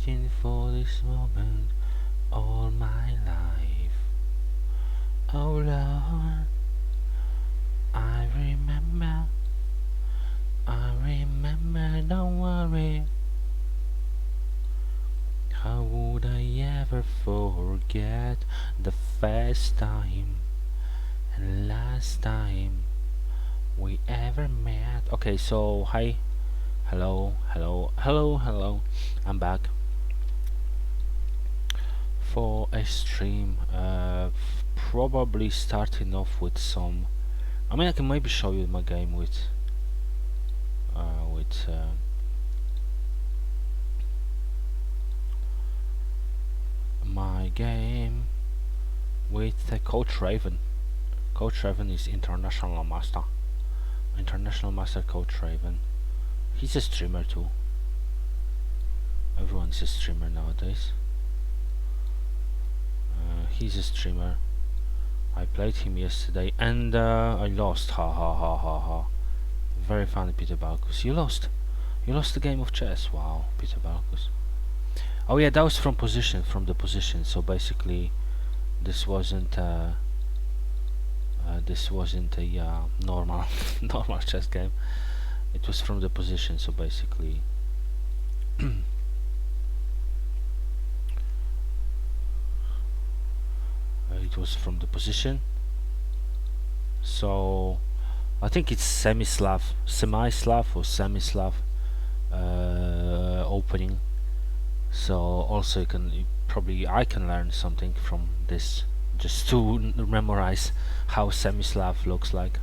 waiting for this moment all my life. Oh Lord, I remember, don't worry. How would I ever forget the first time and last time we ever met? Okay, so hi, hello. I'm back for a stream. Probably starting off with some. I mean, I can maybe show you my game with my game with Coach Raven. Coach Raven is international master. International master Coach Raven. He's a streamer too. Everyone's a streamer nowadays. He's a streamer. I played him yesterday and I lost. Ha ha ha ha ha. Very funny, Peter Balkus. You lost. You lost the game of chess. Wow, Peter Balkus. Oh yeah, that was from the position. So basically, this wasn't a normal normal chess game. It was from the position. So basically, it was from the position. So I think it's semi-Slav or semi-Slav opening. So also I can learn something from this, just to memorize how semi-Slav looks like.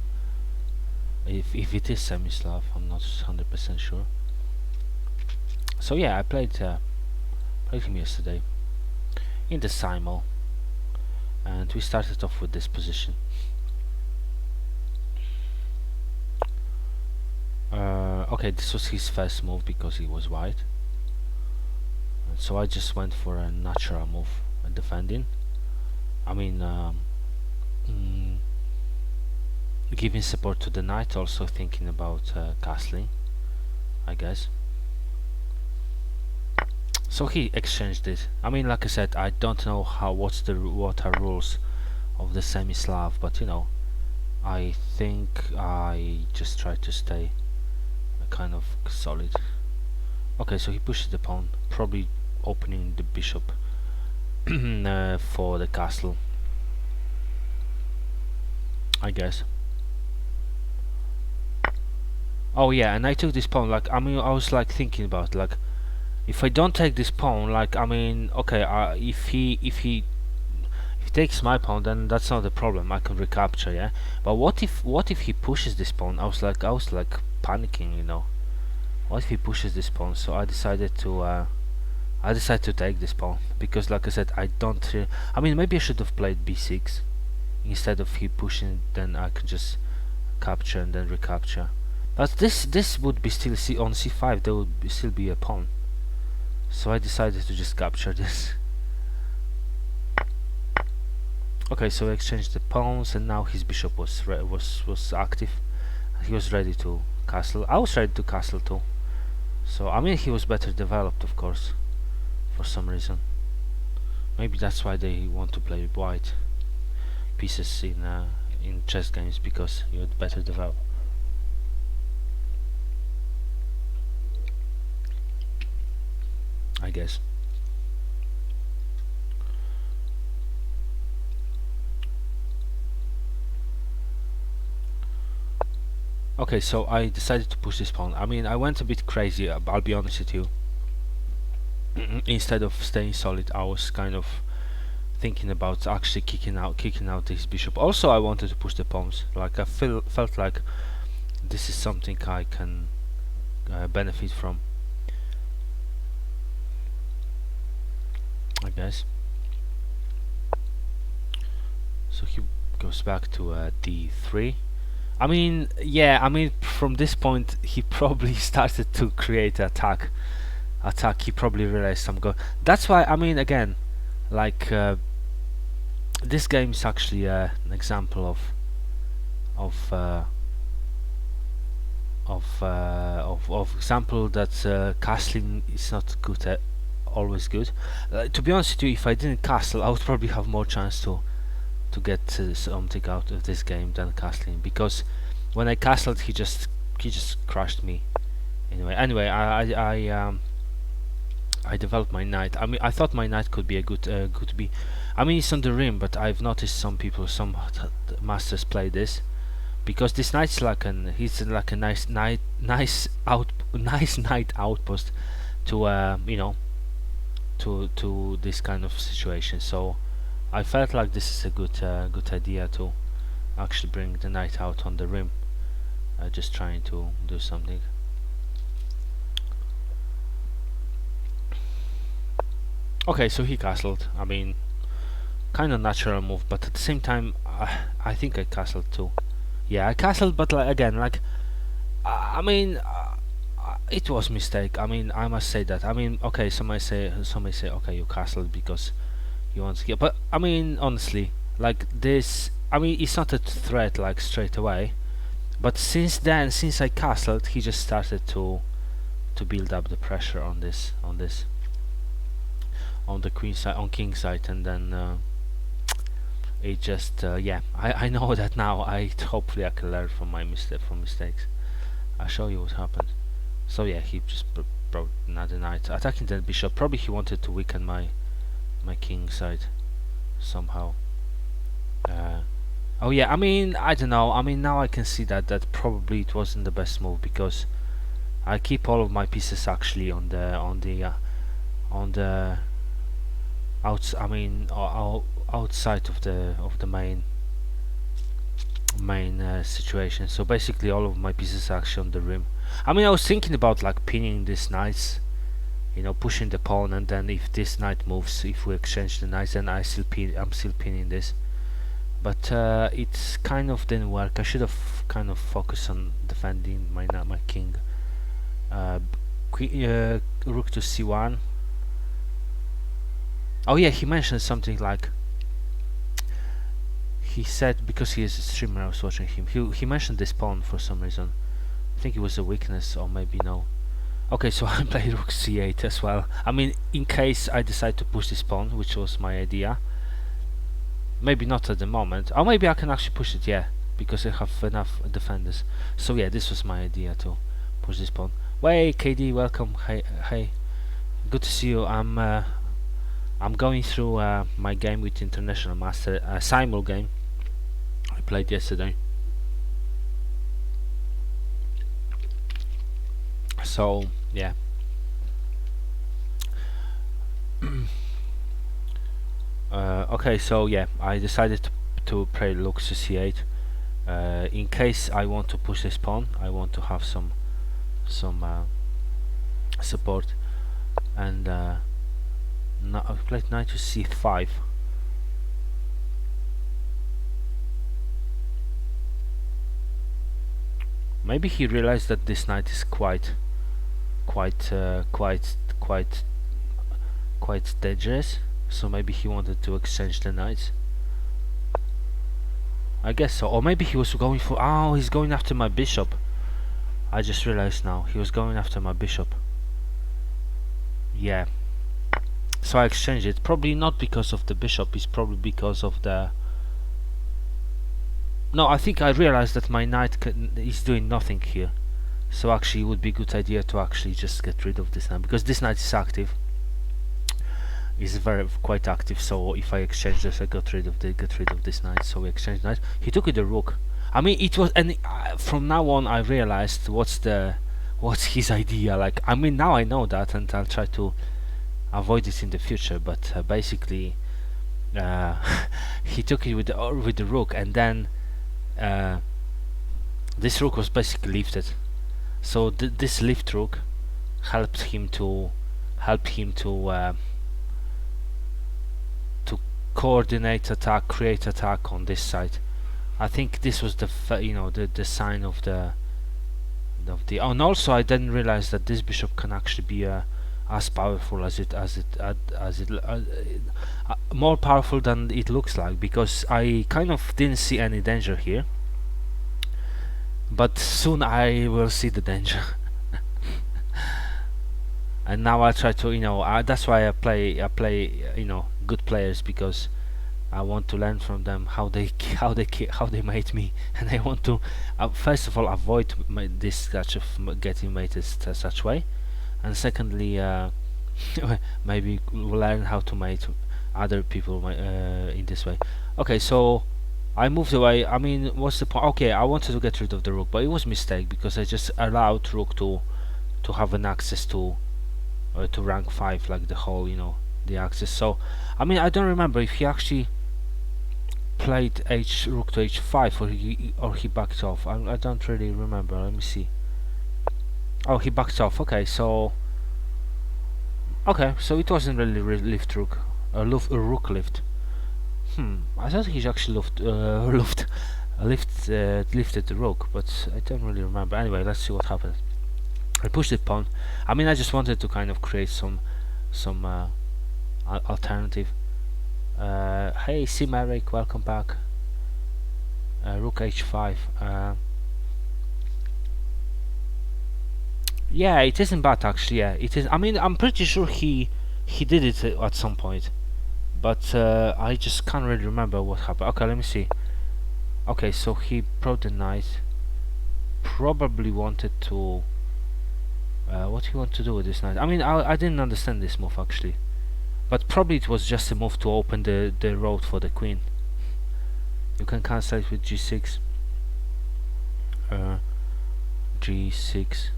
If it is semi-Slav, I'm not 100% sure. So yeah, I played him yesterday in the Simul, and we started off with this position. Okay, this was his first move because he was white. So I just went for a natural move, defending. I mean, giving support to the knight, also thinking about castling, I guess. So he exchanged it. I mean, like I said, I don't know what are rules of the semi-Slav, but you know, I think I just try to stay kind of solid. Okay, so he pushes the pawn, probably opening the bishop for the castle, I guess. Oh yeah, and I took this pawn. Like, I mean, I was like thinking about, like, if I don't take this pawn, like, I mean, okay, if he takes my pawn, then that's not the problem. I can recapture, yeah. But what if he pushes this pawn? I was like panicking, you know. What if he pushes this pawn? So I decided to take this pawn because, like I said, I don't. I mean, maybe I should have played b6 instead of he pushing. Then I could just capture and then recapture. But this would be still on c5. There would still be a pawn. So I decided to just capture this. Okay, so we exchanged the pawns, and now his bishop was active. He was ready to castle. I was ready to castle too. So I mean, he was better developed, of course, for some reason. Maybe that's why they want to play white pieces in chess games, because you're better developed. I guess. Okay, so I decided to push this pawn. I mean, I went a bit crazy, I'll be honest with you. Instead of staying solid, I was kind of thinking about actually kicking out this bishop. Also, I wanted to push the pawns. Like, I felt like this is something I can benefit from, I guess. So he goes back to d3. I mean, yeah, I mean, from this point he probably started to create attack. He probably realized I'm going. That's why, I mean, again, like, this game is actually an example of example that castling is not good at always good. To be honest with you, if I didn't castle, I would probably have more chance to get something out of this game than castling, because when I castled, he just crushed me. Anyway, I developed my knight. I mean, I thought my knight could be a could be. I mean, it's on the rim, but I've noticed some masters play this, because this knight's like he's like a nice knight outpost to to this kind of situation. So I felt like this is a good idea to actually bring the knight out on the rim, just trying to do something. Okay, so he castled. I mean, kind of natural move, but at the same time, I think I castled too. Yeah, I castled, but like, again, like, I mean, it was mistake. I mean, I must say that. I mean, okay, some may say, okay, you castled because you want to get, but I mean, honestly, like this, I mean, it's not a threat like straight away, but since then, since I castled, he just started to build up the pressure on the queen side, on king side, and then it just yeah, I know that now. Hopefully I can learn from my mistakes. I'll show you what happened. So yeah, he just brought another knight attacking the bishop. Probably he wanted to weaken my king side somehow. Oh yeah, I mean, I don't know. I mean, now I can see that probably it wasn't the best move, because I keep all of my pieces actually on the I mean, outside of the main situation. So basically, all of my pieces are actually on the rim. I mean, I was thinking about like pinning these knights, pushing the pawn, and then if this knight moves, if we exchange the knights, then I'm still pinning this. But it kind of didn't work. I should have kind of focused on defending my king. Rook to c1. Oh yeah, he mentioned something like, he said, because he is a streamer, I was watching him, he mentioned this pawn for some reason. I think it was a weakness, or maybe no. Okay, so I played rook c8 as well. I mean, in case I decide to push this pawn, which was my idea. Maybe not at the moment, or maybe I can actually push it, yeah, because I have enough defenders. So yeah, this was my idea to push this pawn. Wait, KD, welcome. Hey, good to see you. I'm going through my game with International Master, Simul game I played yesterday. So yeah. Okay, so yeah, I decided to play rook to c8. In case I want to push this pawn, I want to have some support, and now I've played knight to c5. Maybe he realized that this knight is quite dangerous, so maybe he wanted to exchange the knights. I guess so. Or maybe he was going for, oh, he's going after my bishop. I just realized now, he was going after my bishop. Yeah. So I exchanged it. Probably not because of the bishop, it's probably because of the... No, I think I realized that my knight is doing nothing here. So actually it would be a good idea to actually just get rid of this knight, because this knight is active. Is quite active, so if I exchange this, I get rid of this knight. So we exchange knight. He took it the rook. I mean, it was, and from now on I realized what's his idea. Like, I mean, now I know that, and I'll try to avoid it in the future. But basically, he took it with the rook, and then this rook was basically lifted. So this lift rook helped him to coordinate attack, create attack on this side. I think this was the sign of the and also I didn't realize that this bishop can actually be as powerful more powerful than it looks like, because I kind of didn't see any danger here, but soon I will see the danger. and now I try to, that's why I play good players, because I want to learn from them how they how they mate me, and I want to first of all avoid this such of getting mated such way, and secondly maybe learn how to mate other people in this way. Okay, so I moved away. I mean, what's the point? Okay, I wanted to get rid of the rook, but it was a mistake because I just allowed rook to have an access to rank 5, like the whole, the access. So I mean, I don't remember if he actually played rook to h5, or he backed off. I don't really remember. Let me see. Oh, he backed off. Okay, so it wasn't really lift rook, rook lift. I thought he actually lifted the rook, but I don't really remember. Anyway, let's see what happened. I pushed the pawn. I mean, I just wanted to kind of create some alternative. Hey, Simul, welcome back. Rook h5. Yeah, it isn't bad actually. Yeah, it is. I mean, I'm pretty sure he did it at some point, but I just can't really remember what happened. Okay, let me see. Okay, so he brought the knight. Probably wanted to. What he want to do with this knight? I mean, I didn't understand this move actually, but probably it was just a move to open the road for the queen. You can cancel it with g6. G6.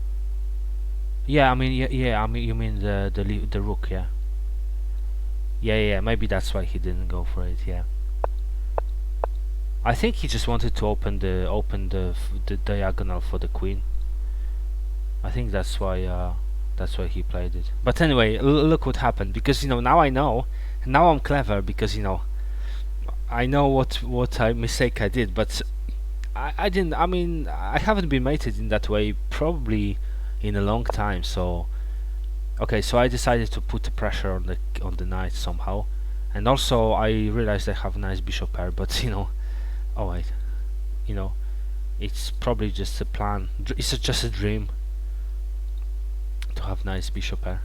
Yeah, I mean, yeah. I mean, you mean the rook, yeah. Yeah. Maybe that's why he didn't go for it. Yeah. I think he just wanted to open the diagonal for the queen. I think that's why he played it. But anyway, look what happened, because now I know. Now I'm clever, because I know what mistake I did, but I didn't. I mean, I haven't been mated in that way probably in a long time. So okay, so I decided to put the pressure on the knight somehow, and also I realized I have a nice bishop pair, but oh wait, it's probably just a plan. It's just a dream to have nice bishop pair,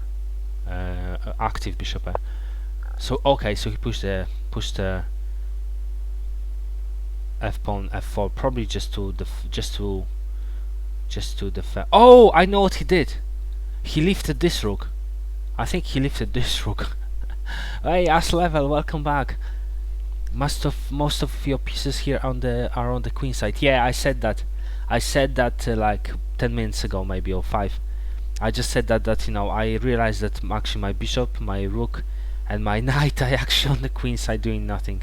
active bishop pair. So okay, so he pushed the f pawn f4, probably just to defend. Oh, I know what he did. He lifted this rook. I think he lifted this rook. Hey, As Level, welcome back. Most of your pieces here are on the queen side. Yeah, I said that. Like 10 minutes ago, maybe, or 5. I just said that I realized that actually my bishop, my rook, and my knight are actually on the queen side doing nothing.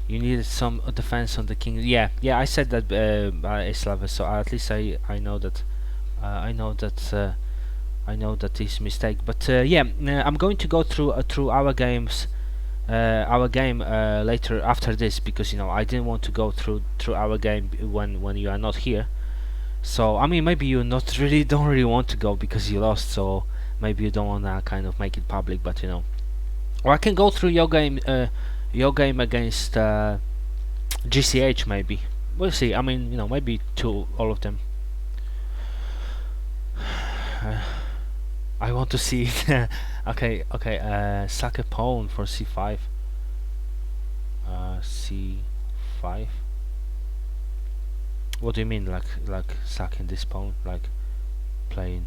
You needed some defense on the king. Yeah, I said that, Slava. So at least I know that. I know that is mistake. But yeah, I'm going to go through our games, our game later after this, because I didn't want to go through our game when you are not here. So I mean, maybe you don't really want to go because you lost. So maybe you don't wanna kind of make it public. But or I can go through your game against GCH maybe. We'll see. I mean, maybe all of them. I want to see it. okay. Sack a pawn for c5. C5. What do you mean, like sacking this pawn, like playing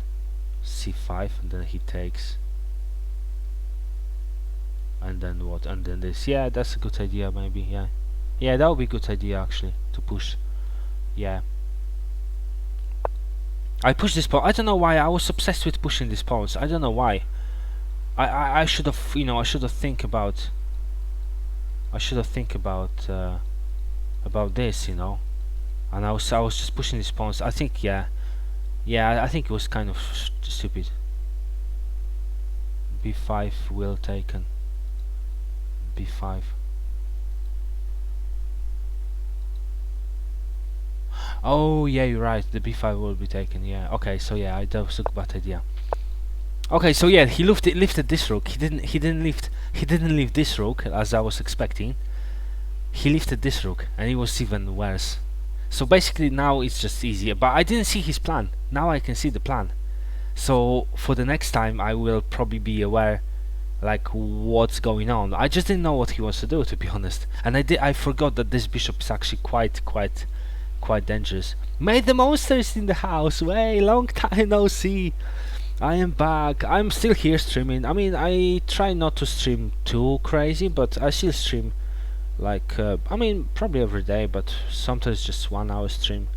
c5 and then he takes, and then what, and then this? Yeah, that's a good idea, maybe. Yeah, that would be a good idea actually, to push. Yeah, I pushed this pawn. I don't know why I was obsessed with pushing these pawns. I don't know why. I should have think about this, and I was just pushing these pawns. I think I think it was kind of stupid. b5 will taken. b5. Oh yeah, you're right. The b5 will be taken. Yeah. Okay. So yeah, that was a bad idea. Okay. So yeah, he lifted this rook. He didn't lift this rook as I was expecting. He lifted this rook, and it was even worse. So basically now it's just easier. But I didn't see his plan. Now I can see the plan. So for the next time, I will probably be aware like what's going on. I just didn't know what he wants to do, to be honest, and I forgot that this bishop is actually quite dangerous. Made the monsters in the house. Way long time no see. I am back. I'm still here streaming. I mean, I try not to stream too crazy, but I still stream like I mean probably every day, but sometimes just 1 hour stream.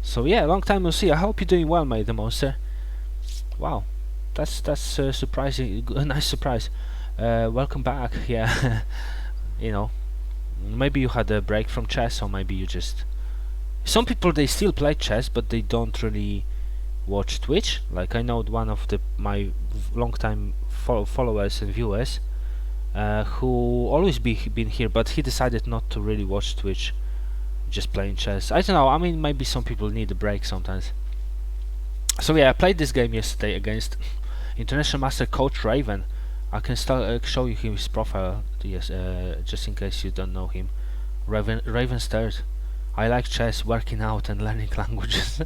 So yeah, long time no see. I hope you're doing well, mate the monster. Wow, that's surprising. A nice surprise. Welcome back. Yeah, you know, maybe you had a break from chess, or maybe you just. Some people they still play chess, but they don't really watch Twitch. Like I know one of my long-time followers and viewers, who always been here, but he decided not to really watch Twitch, just playing chess. I don't know. I mean, maybe some people need a break sometimes. So yeah, I played this game yesterday against International Master Coach Raven. I can start show you his profile, yes, just in case you don't know him. Raven Sturt. I like chess, working out and learning languages.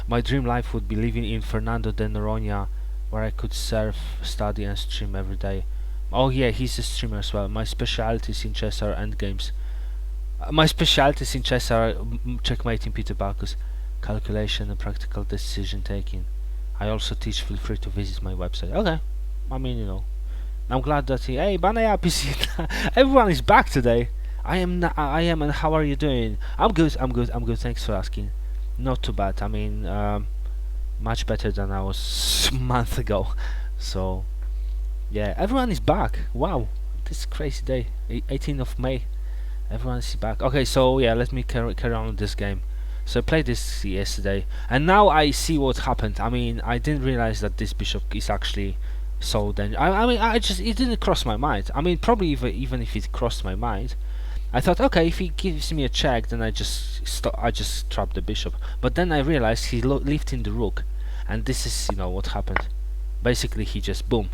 My dream life would be living in Fernando de Noronha, where I could surf, study and stream every day. Oh yeah, he's a streamer as well. My specialities in chess are endgames. My specialities in chess are checkmating Peter Bacchus, calculation and practical decision taking. I also teach. Feel free to visit my website. Okay, I mean, you know, I'm glad that hey, Banaya PC, everyone is back today. I am, and how are you doing? I'm good. Thanks for asking. Not too bad. I mean, much better than I was a month ago. So, yeah, everyone is back. Wow, this crazy day, 18th of May. Everyone is back. Okay, so yeah, let me carry on with this game. So I played this yesterday, and now I see what happened. I mean, I didn't realize that this bishop is actually so dangerous. I mean, it didn't cross my mind. I mean, probably even if it crossed my mind, I thought, okay, if he gives me a check, then I just trap the bishop. But then I realized he lifted the rook, and this is, you know, what happened. Basically, he just boom.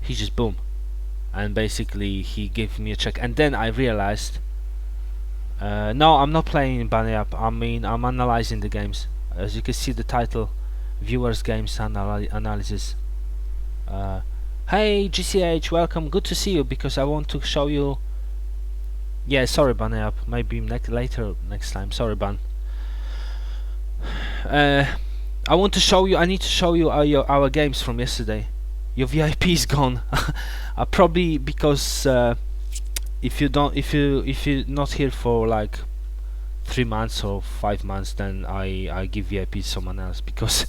He just boom, and basically he gave me a check. And then I realized, no, I'm not playing Bunny Up. I mean, I'm analyzing the games. As you can see, the title, viewers games analysis. Hey GCH, welcome, good to see you, because I want to show you. Yeah, sorry Ban up, maybe later next time, sorry Ban. I want to show you, I need to show you our games from yesterday. Your VIP is gone. Probably because if you're not here for like 3 months or 5 months, then I give VIP to someone else, because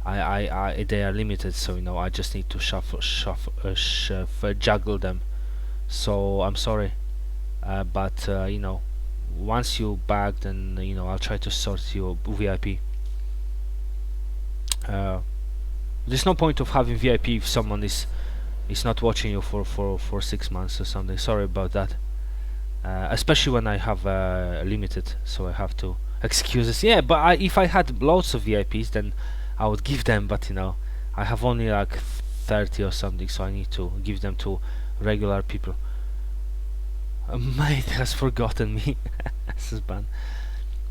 they are limited, so you know I just need to juggle them. So I'm sorry, but you know, once you bag, then you know I'll try to sort you VIP. There's no point of having VIP if someone is not watching you for 6 months or something. Sorry about that. Especially when I have limited, so I have to excuses. Yeah, but if I had loads of VIPs, then I would give them, but you know, I have only like 30 or something, so I need to give them to regular people. Mate has forgotten me. This is bad.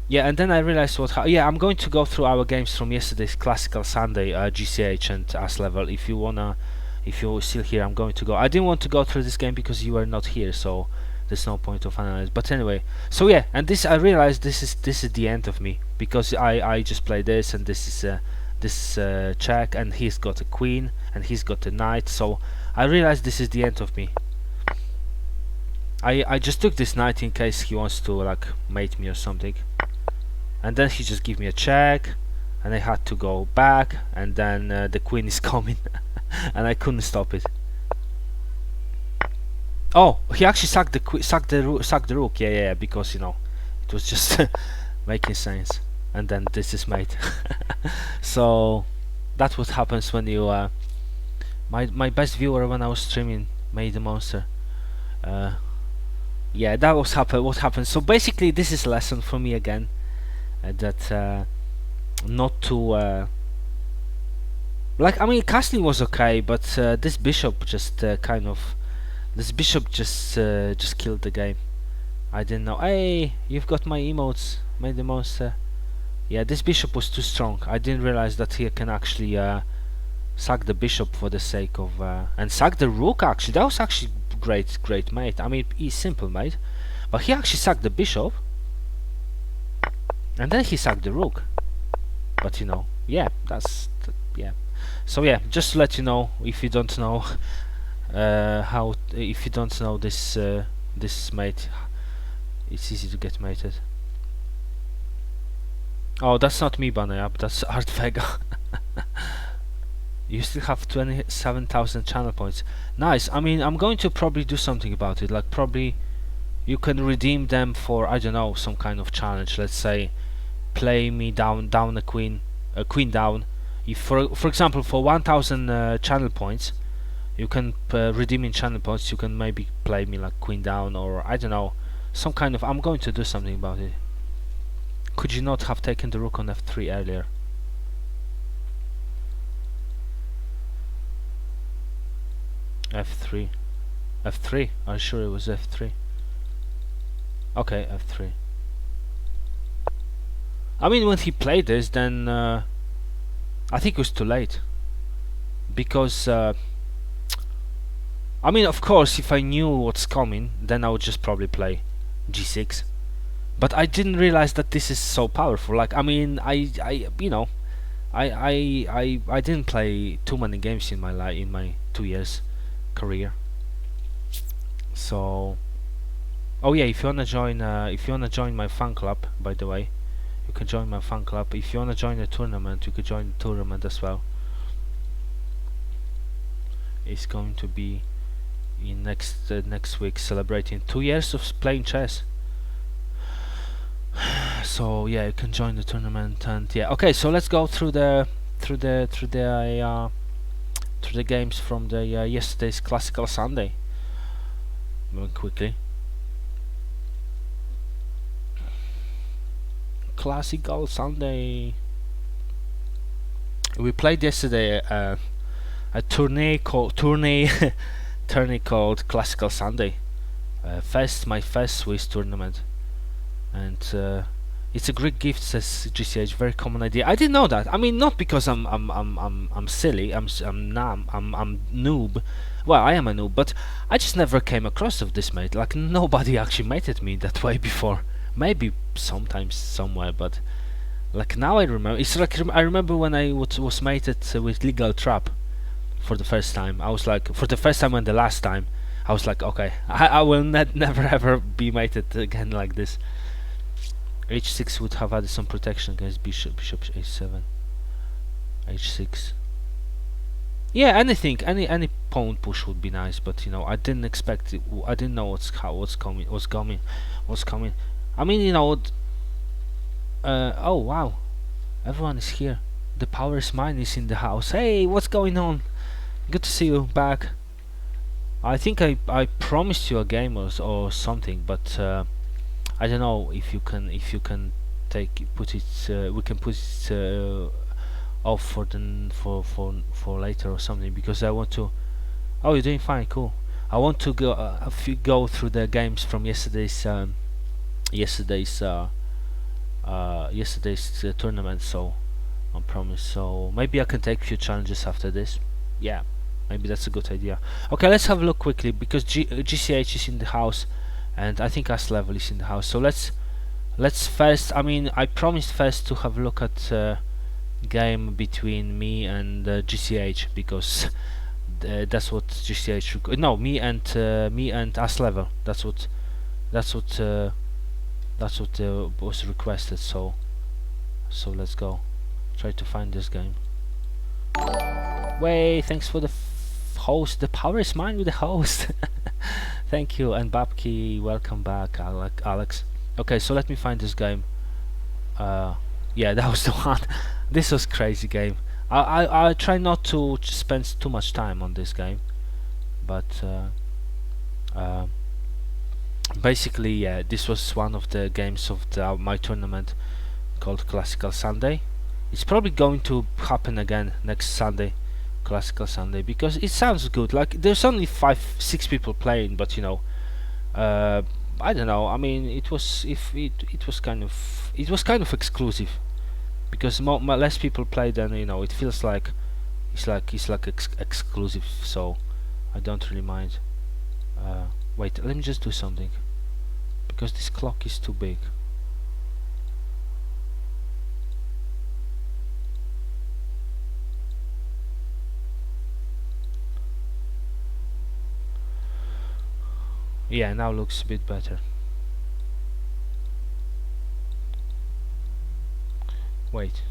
Yeah, and then I realized yeah, I'm going to go through our games from yesterday's Classical Sunday, GCH and AS level. If you're still here, I'm going to go. I didn't want to go through this game because you were not here, so there's no point of analysis. But anyway, so yeah, and this I realized this is the end of me, because I just play this, and this is check, and he's got a queen and he's got a knight, so I realized this is the end of me. I just took this knight in case he wants to like mate me or something, and then he just gave me a check, and I had to go back, and then the queen is coming and I couldn't stop it. Oh, he actually sacked the rook. Yeah, because you know it was just making sense. And then this is made. So that's what happens when you my best viewer when I was streaming made the monster. Yeah, that was what happened. So basically this is a lesson for me again, that not to like, I mean, castling was okay, but this bishop just just killed the game. I didn't know. Hey, you've got my emotes, made the monster. Yeah, this bishop was too strong. I didn't realize that he can actually sack the bishop for the sake of and sack the rook. Actually, that was actually great mate. I mean, he's simple mate, but he actually sacked the bishop, and then he sacked the rook. But you know, yeah, yeah. So yeah, just to let you know, if you don't know if you don't know this this mate, it's easy to get mated. Oh, that's not me, Banayab, that's Art Vega. You still have 27,000 channel points. Nice. I mean, I'm going to probably do something about it. Like, probably you can redeem them for, I don't know, some kind of challenge. Let's say, play me down a queen down. If for example, for 1,000 channel points, you can redeem in channel points. You can maybe play me like queen down, or I don't know, some kind of. I'm going to do something about it. Could you not have taken the rook on f3 earlier? f3. f3? Are you sure it was f3? Okay, f3. I mean, when he played this, then I think it was too late. Because, I mean, of course, if I knew what's coming, then I would just probably play g6. But I didn't realize that this is so powerful. Like, I mean, you know, I didn't play too many games in my life, in my 2 years career. So, oh yeah, if you wanna join my fan club, by the way, you can join my fan club. If you wanna join the tournament, you could join the tournament as well. It's going to be in next week, celebrating 2 years of playing chess. So yeah, you can join the tournament, and yeah, okay. So let's go through the games from the yesterday's Classical Sunday. Moving quickly. Classical Sunday. We played yesterday a tourney called Classical Sunday. My first Swiss tournament, and it's a great gift, says GCH. Very common idea. I didn't know that. I mean, not because I'm silly. I'm noob. Well, I am a noob, but I just never came across of this mate. Like, nobody actually mated me that way before. Maybe sometimes somewhere, but like now I remember. It's like I remember when I was mated with Legal Trap for the first time. I was like, for the first time and the last time, I was like, okay, I will never ever be mated again like this. h6 would have added some protection against bishop h7, h6. Yeah, anything, any pawn push would be nice, but you know, I didn't expect it. I didn't know what's coming. I mean, you know, oh wow, everyone is here. The power is mine is in the house. Hey, what's going on? Good to see you back. I think I promised you a game or something, but I don't know if you can put it. We can put it off for later or something, because I want to. Oh, you're doing fine, cool. I want to go through the games from yesterday's tournament. So I promise. So maybe I can take a few challenges after this. Yeah, maybe that's a good idea. Okay, let's have a look quickly, because GCH is in the house, and I think As Level is in the house. So let's first. I mean, I promised first to have a look at game between me and GCH, because that's what GCH. No, me and As Level. That's what was requested. So let's go try to find this game. Way, thanks for the host. The power is mine with the host. Thank you, and Babki, welcome back, Alex. Okay, so let me find this game. Yeah, that was the one. This was crazy game. I try not to spend too much time on this game, but basically, yeah, this was one of the games of my tournament called Classical Sunday. It's probably going to happen again next Sunday, Classical Sunday, because it sounds good. Like, there's only 5-6 people playing, but you know, I don't know. I mean, it was kind of exclusive. because less people play, then it feels like it's like exclusive. So I don't really mind. Wait, let me just do something, because this clock is too big. Yeah, now looks a bit better. Wait.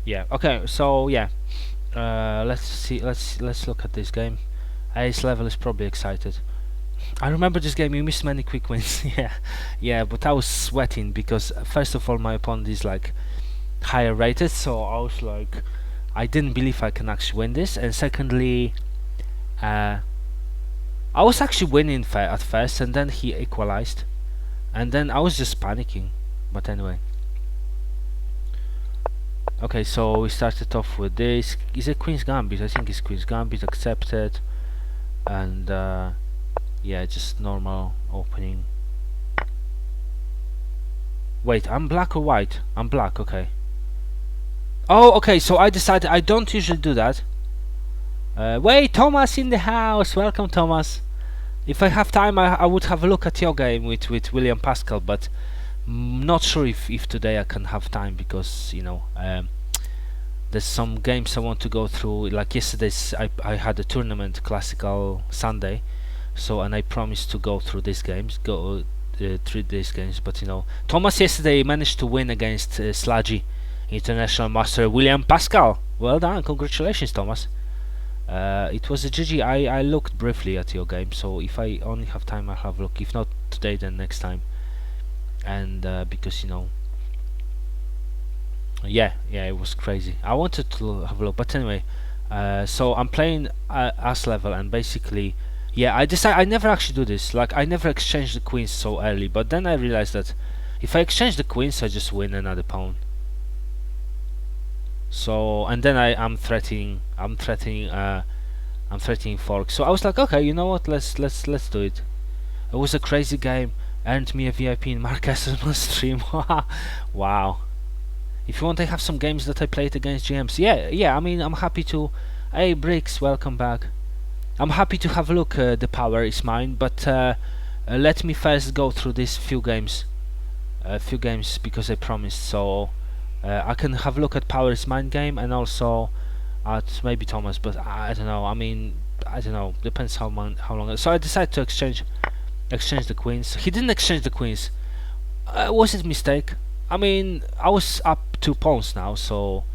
Yeah, okay, so yeah. Let's see, let's look at this game. Ace level is probably excited. I remember this game, you missed many quick wins. Yeah, but I was sweating because first of all my opponent is like higher rated, so I was like, I didn't believe I can actually win this, and secondly, I was actually winning at first, and then he equalized, and then I was just panicking. But anyway, okay, so we started off with this. Is it Queen's Gambit? I think it's Queen's Gambit, accepted, and yeah, just normal opening. Wait, I'm black or white? I'm black, okay. Oh, okay, so I decided I don't usually do that. Wait, Thomas in the house. Welcome, Thomas. If I have time, I would have a look at your game with William Pascal, but not sure if today I can have time, because there's some games I want to go through. Like yesterday's, I had a tournament, Classical Sunday, and I promised to go through these games, through these games. But Thomas yesterday managed to win against Sludgy International Master William Pascal. Well done, congratulations, Thomas. It was a GG. I looked briefly at your game, so if I only have time, I'll have a look. If not today, then next time. And because yeah, it was crazy. I wanted to have a look, but anyway, so I'm playing as level, and basically, yeah, I decided I never actually do this. Like, I never exchange the queens so early, but then I realized that if I exchange the queens, I just win another pawn. So, and then I'm threatening fork. So I was like, okay, you know what? Let's do it. It was a crazy game. Earned me a VIP in Mark Esserman's stream. Wow. If you want, I have some games that I played against GMs. Yeah. I mean, I'm happy to. Hey, Bricks, welcome back. I'm happy to have a look. The power is mine, but let me first go through these few games. Because I promised. So. I can have a look at Power is Mine game, and also at maybe Thomas, but I don't know. I mean, I don't know. Depends how long. So I decided to exchange the queens. He didn't exchange the queens. Was it a mistake? I mean, I was up 2 pawns now, so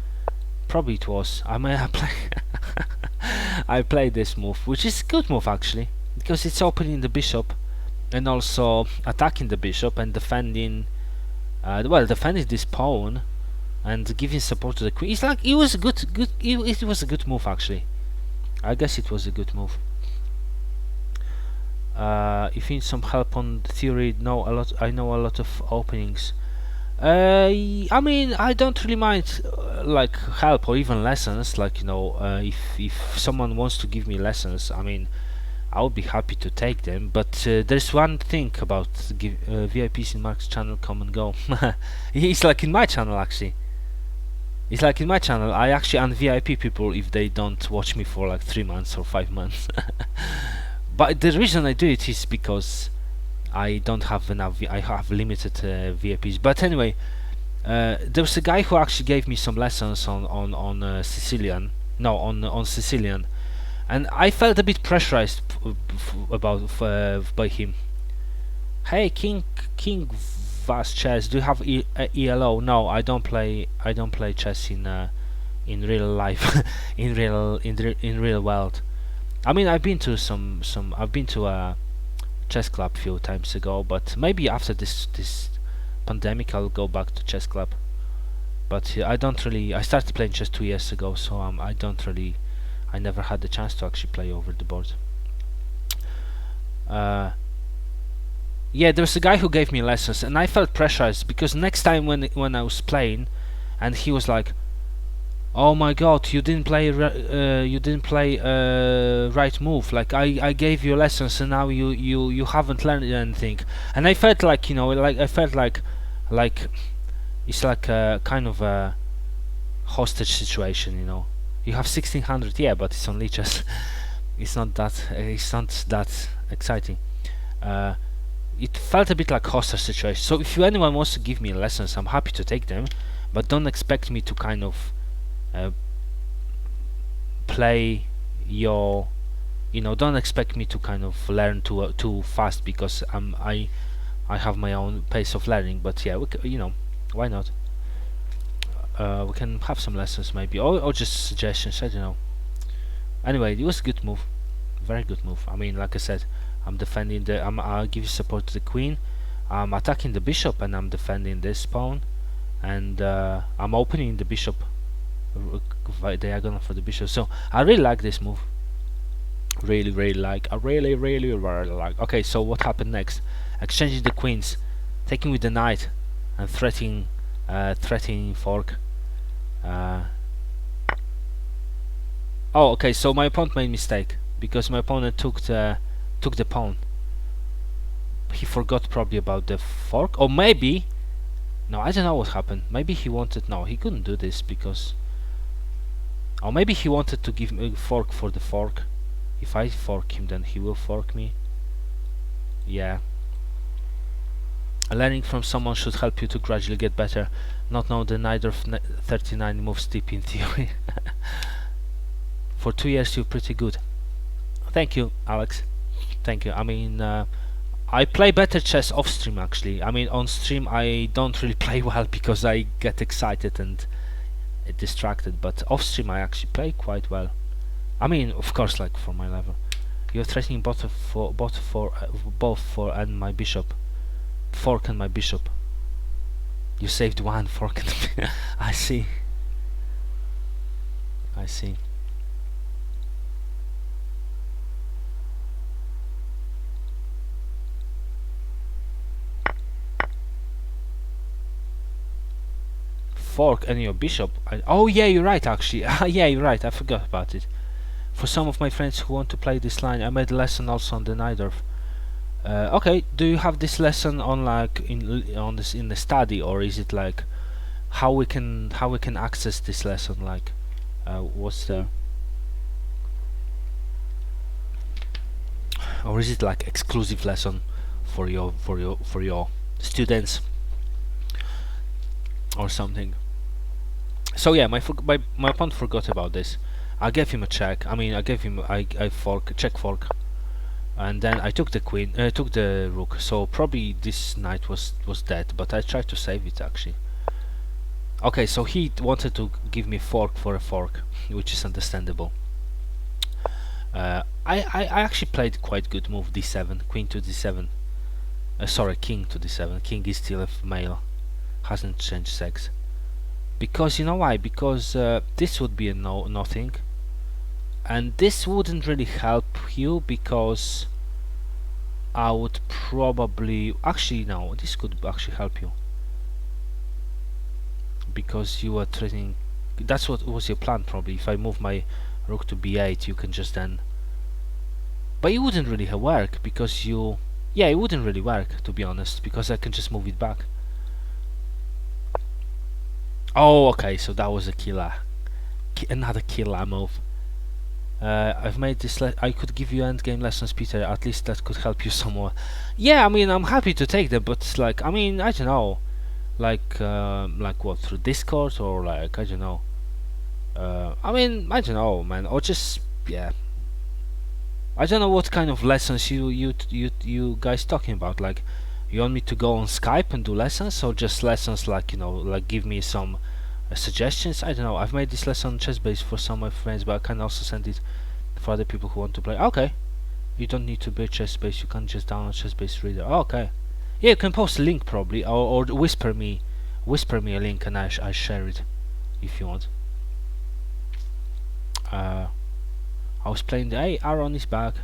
probably it was. I mean, I played this move, which is a good move actually, because it's opening the bishop, and also attacking the bishop and defending. Defending this pawn and giving support to the queen. It's like, it was a good. It was a good move actually. I guess it was a good move. If you need some help on the theory, I know a lot of openings. I mean, I don't really mind like help or even lessons. Like if someone wants to give me lessons, I mean, I would be happy to take them. But there's one thing about VIPs in Mark's channel come and go. It's like in my channel actually. It's like in my channel, I actually un-VIP people if they don't watch me for like 3 months or 5 months. But the reason I do it is because I don't have enough. I have limited VIPs. But anyway, there was a guy who actually gave me some lessons on Sicilian. No, on Sicilian, and I felt a bit pressurized by him. Hey, King Vast Chess, do you have ELO? No, I don't play chess in real life, in real world. I mean, I've been to I've been to a chess club a few times ago, but maybe after this pandemic I'll go back to chess club. But I don't really. I started playing chess 2 years ago, so I never had the chance to actually play over the board. Yeah, there was a guy who gave me lessons, and I felt pressurized because next time when I was playing, and he was like, Oh my god, you didn't play right move. Like I gave you lessons and now you haven't learned anything. And I felt like, you know, like I felt like it's like a kind of a hostage situation, you know. You have 1600, yeah, but it's only just it's not that exciting. Uh, it felt a bit like hostage situation. So if anyone wants to give me lessons, I'm happy to take them, but don't expect me to kind of uh, play your, you know, don't expect me to kind of learn too fast, because I have my own pace of learning. But yeah, you know, why not? We can have some lessons maybe, or just suggestions. I don't know. Anyway, it was a good move, very good move. I mean, like I said, I'm defending the. I'll give support to the queen. I'm attacking the bishop and I'm defending this pawn, and I'm opening the bishop diagonal for the bishop. So I really like this move. Really like. I really like. Okay, so what happened next? Exchanging the queens, taking with the knight, and threatening fork. Oh, okay. So my opponent made mistake because my opponent took the pawn. He forgot probably about the fork, or maybe no, I don't know what happened. Maybe he wanted, no, he couldn't do this because, or maybe he wanted to give me a fork for the fork. If I fork him, then he will fork me. Yeah. Learning from someone should help you to gradually get better. Not know the neither of 39 moves deep in theory. For 2 years you're pretty good. Thank you, Alex. Thank you. I mean, I play better chess off stream actually. I mean, on stream I don't really play well because I get excited and distracted. But off stream I actually play quite well. I mean, of course, like for my level. You're threatening both for and my bishop, fork and my bishop. You saved one fork. And I see. I see. Fork and your bishop. Oh yeah, you're right actually. Yeah, you're right. I forgot about it. For some of my friends who want to play this line, I made a lesson also on the Neidorf. Okay, do you have this lesson on like in the study, or is it like how we can access this lesson? Like, what's the, or is it like exclusive lesson for your students or something? So yeah, my opponent forgot about this. I gave him a check. I mean, I gave him I check fork, and then I took the queen, took the rook. So probably this knight was dead, but I tried to save it actually. Okay, so he wanted to give me fork for a fork, which is understandable. I actually played quite good move, d7, queen to d7. Sorry, king to d7. King is still a male, hasn't changed sex. Because you know why? Because this would be a nothing, and this wouldn't really help you because I would probably actually no, this could actually help you because you are threatening. That's what was your plan probably. If I move my rook to b8, you can just then. But it wouldn't really work because you. Yeah, it wouldn't really work to be honest because I can just move it back. Oh, okay, so that was a killer. Another killer move. I've made this. I could give you endgame lessons, Peter. At least that could help you somewhat. Yeah, I mean, I'm happy to take them, but like, I mean, I don't know, like what, through Discord or like I don't know. I mean, I don't know, man, or just yeah. I don't know what kind of lessons you guys talking about. Like, you want me to go on Skype and do lessons, or just lessons like, you know, like give me some suggestions? I don't know. I've made this lesson on ChessBase for some of my friends, but I can also send it for other people who want to play. Okay, you don't need to be ChessBase. You can just download ChessBase Reader. Okay, yeah, you can post a link probably, or whisper me a link and I share it if you want. I was playing the hey, Aaron is back.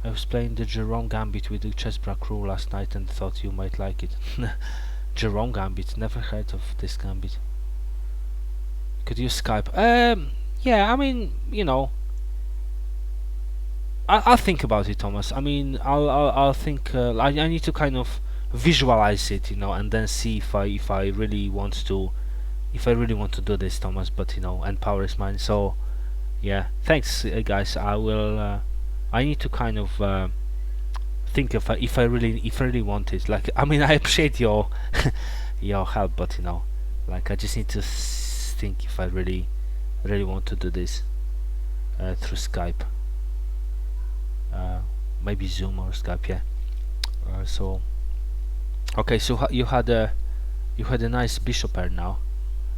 I was playing the Jerome Gambit with the Chessbra crew last night and thought you might like it. Jerome Gambit, never heard of this Gambit. Could use Skype. Yeah, I mean, you know, I'll think about it, Thomas. I mean, I'll think. I need to kind of visualize it, you know, and then see if I really want to, if I really want to do this, Thomas. But you know, and power is mine. So yeah, thanks, guys. I will. I need to kind of think if I really want it. Like, I mean, I appreciate your your help, but you know, like I just need to think if I really want to do this through Skype. Maybe Zoom or Skype, yeah. So okay, so you had a nice bishop pair now,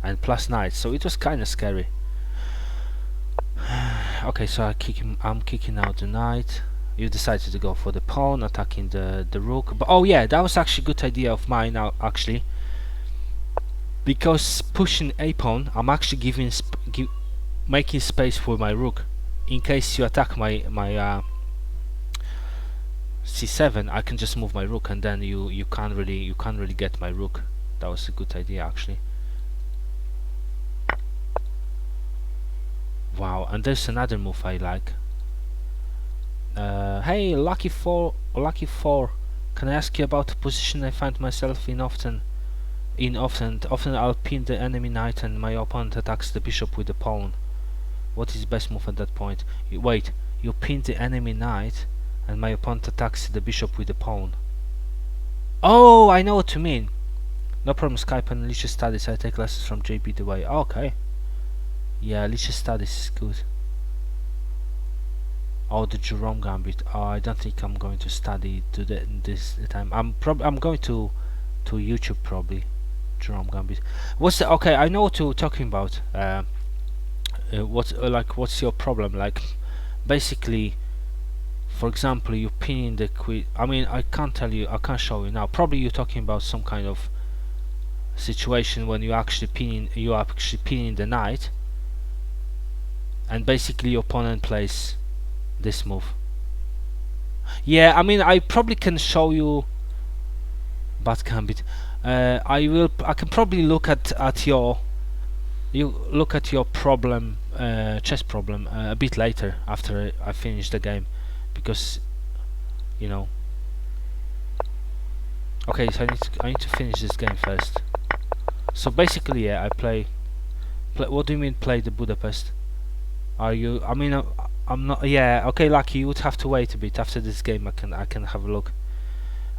and plus knight, so it was kind of scary. Okay, so I'm kicking out the knight. You decided to go for the pawn, attacking the rook. But oh yeah, that was actually a good idea of mine now, actually, because pushing a pawn, I'm actually making space for my rook in case you attack my c7. I can just move my rook, and then you can't really get my rook. That was a good idea, actually. Wow, and there's another move I like. Hey, lucky four. Can I ask you about a position I find myself in often? Often I'll pin the enemy knight, and my opponent attacks the bishop with the pawn. What is the best move at that point? Wait, you pin the enemy knight, and my opponent attacks the bishop with the pawn. Oh, I know what you mean. No problem, Skype and Leisure Studies. I take lessons from JB the way. Okay. Yeah, Leisure Studies is good. Oh, the Jerome Gambit. Oh, I don't think I'm going to study this time. I'm going to YouTube probably. Jerome Gambit. Okay? I know what you're talking about. What's your problem? Like, basically, for example, you pinning the queen. I mean, I can't tell you. I can't show you now. Probably you're talking about some kind of situation when you actually pinning the knight, and basically your opponent plays this move. Yeah, I mean, I probably can show you bad gambit. I can probably look at your problem, chess problem, a bit later after I finish the game, because you know. Okay, so I need to finish this game first. So basically, yeah, I play. What do you mean play the Budapest? Are you? I mean, I'm not. Yeah, okay, Lucky. You would have to wait a bit after this game. I can have a look.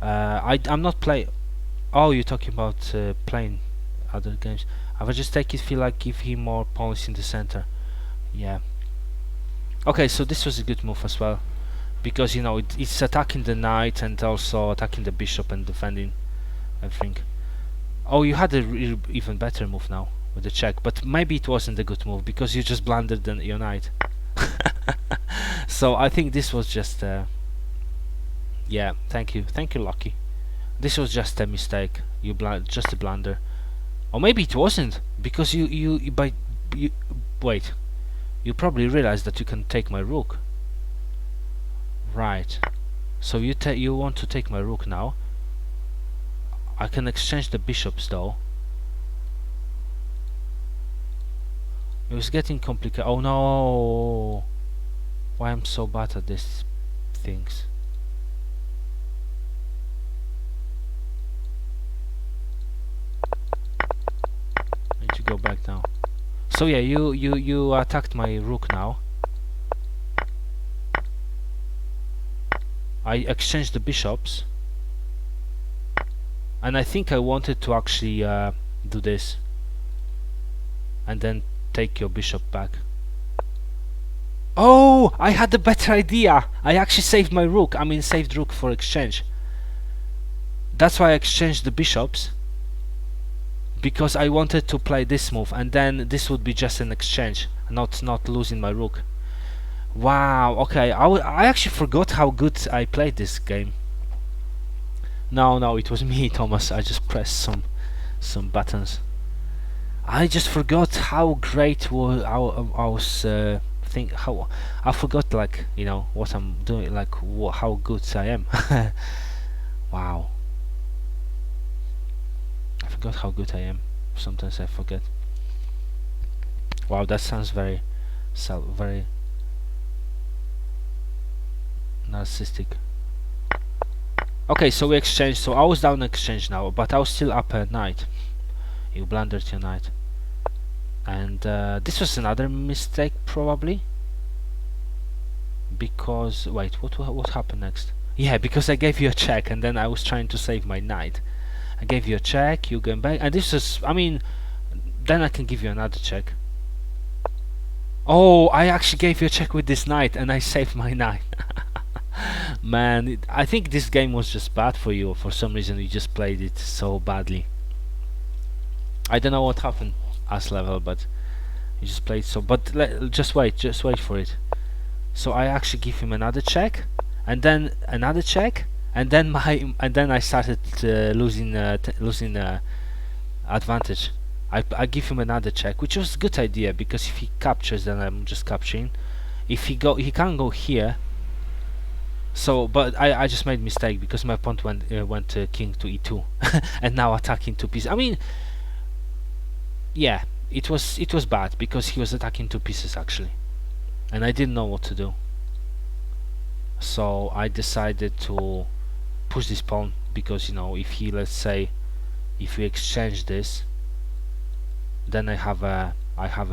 I'm not playing. Oh, you're talking about playing other games. I would just feel like give him more pawns in the center. Yeah. Okay, so this was a good move as well, because you know it's attacking the knight and also attacking the bishop and defending everything. Oh, you had a even better move now with the check, but maybe it wasn't a good move because you just blundered your knight. So I think this was just yeah, thank you, Lucky. This was just a mistake. Just a blunder, or maybe it wasn't, because you wait. You probably realized that you can take my rook, right? So you want to take my rook now. I can exchange the bishops though. It was getting complicated. Oh no! Why I'm so bad at these things? I need to go back now. So yeah, you attacked my rook now. I exchanged the bishops, and I think I wanted to actually do this and then take your bishop back. Oh, I had a better idea. I actually saved my rook. I mean, saved rook for exchange. That's why I exchanged the bishops, because I wanted to play this move, and then this would be just an exchange, not losing my rook. Wow. Okay, I actually forgot how good I played this game. No, it was me, Thomas. I just pressed some buttons. I just forgot how great I was. How I forgot, like, you know, what I'm doing, like how good I am. Wow. I forgot how good I am. Sometimes I forget. Wow, that sounds very very narcissistic. Okay, so we exchanged. So I was down exchange now, but I was still up at night. You blundered your knight, and this was another mistake probably, because wait, what happened next? Yeah, because I gave you a check, and then I was trying to save my knight. I gave you a check, you came back, and this was, I mean, then I can give you another check. Oh, I actually gave you a check with this knight, and I saved my knight. Man, I think this game was just bad for you. For some reason, you just played it so badly. I don't know what happened as level, but you just played so. But just wait for it. So I actually give him another check, and then another check, and then I started losing advantage. I give him another check, which was a good idea, because if he captures, then I'm just capturing. If he can't go here. So, but I just made mistake, because my pawn went king to e2, and now attacking two pieces. I mean, yeah, it was bad, because he was attacking two pieces actually, and I didn't know what to do. So I decided to push this pawn, because if he, let's say, if we exchange this, then I have a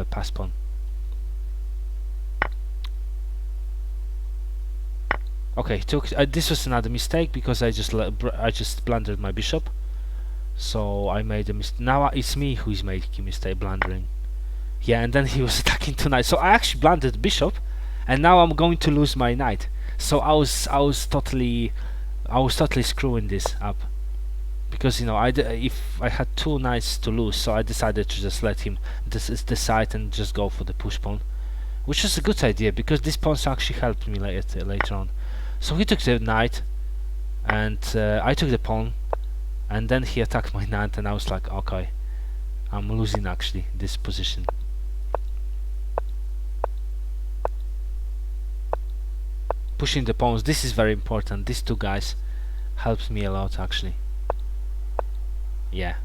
pass pawn. Okay, this was another mistake, because I just blundered my bishop. So I made a mistake. Now it's me who is making mistake, blundering. Yeah, and then he was attacking two knights. So I actually blundered the bishop, and now I'm going to lose my knight. So I was totally screwing this up, because if I had two knights to lose, so I decided to just let him decide and just go for the push pawn, which is a good idea, because this pawns actually helped me later on. So he took the knight, and I took the pawn, and then he attacked my knight, and I was like, okay, I'm losing actually this position. Pushing the pawns, this is very important. These two guys helped me a lot actually. Yeah.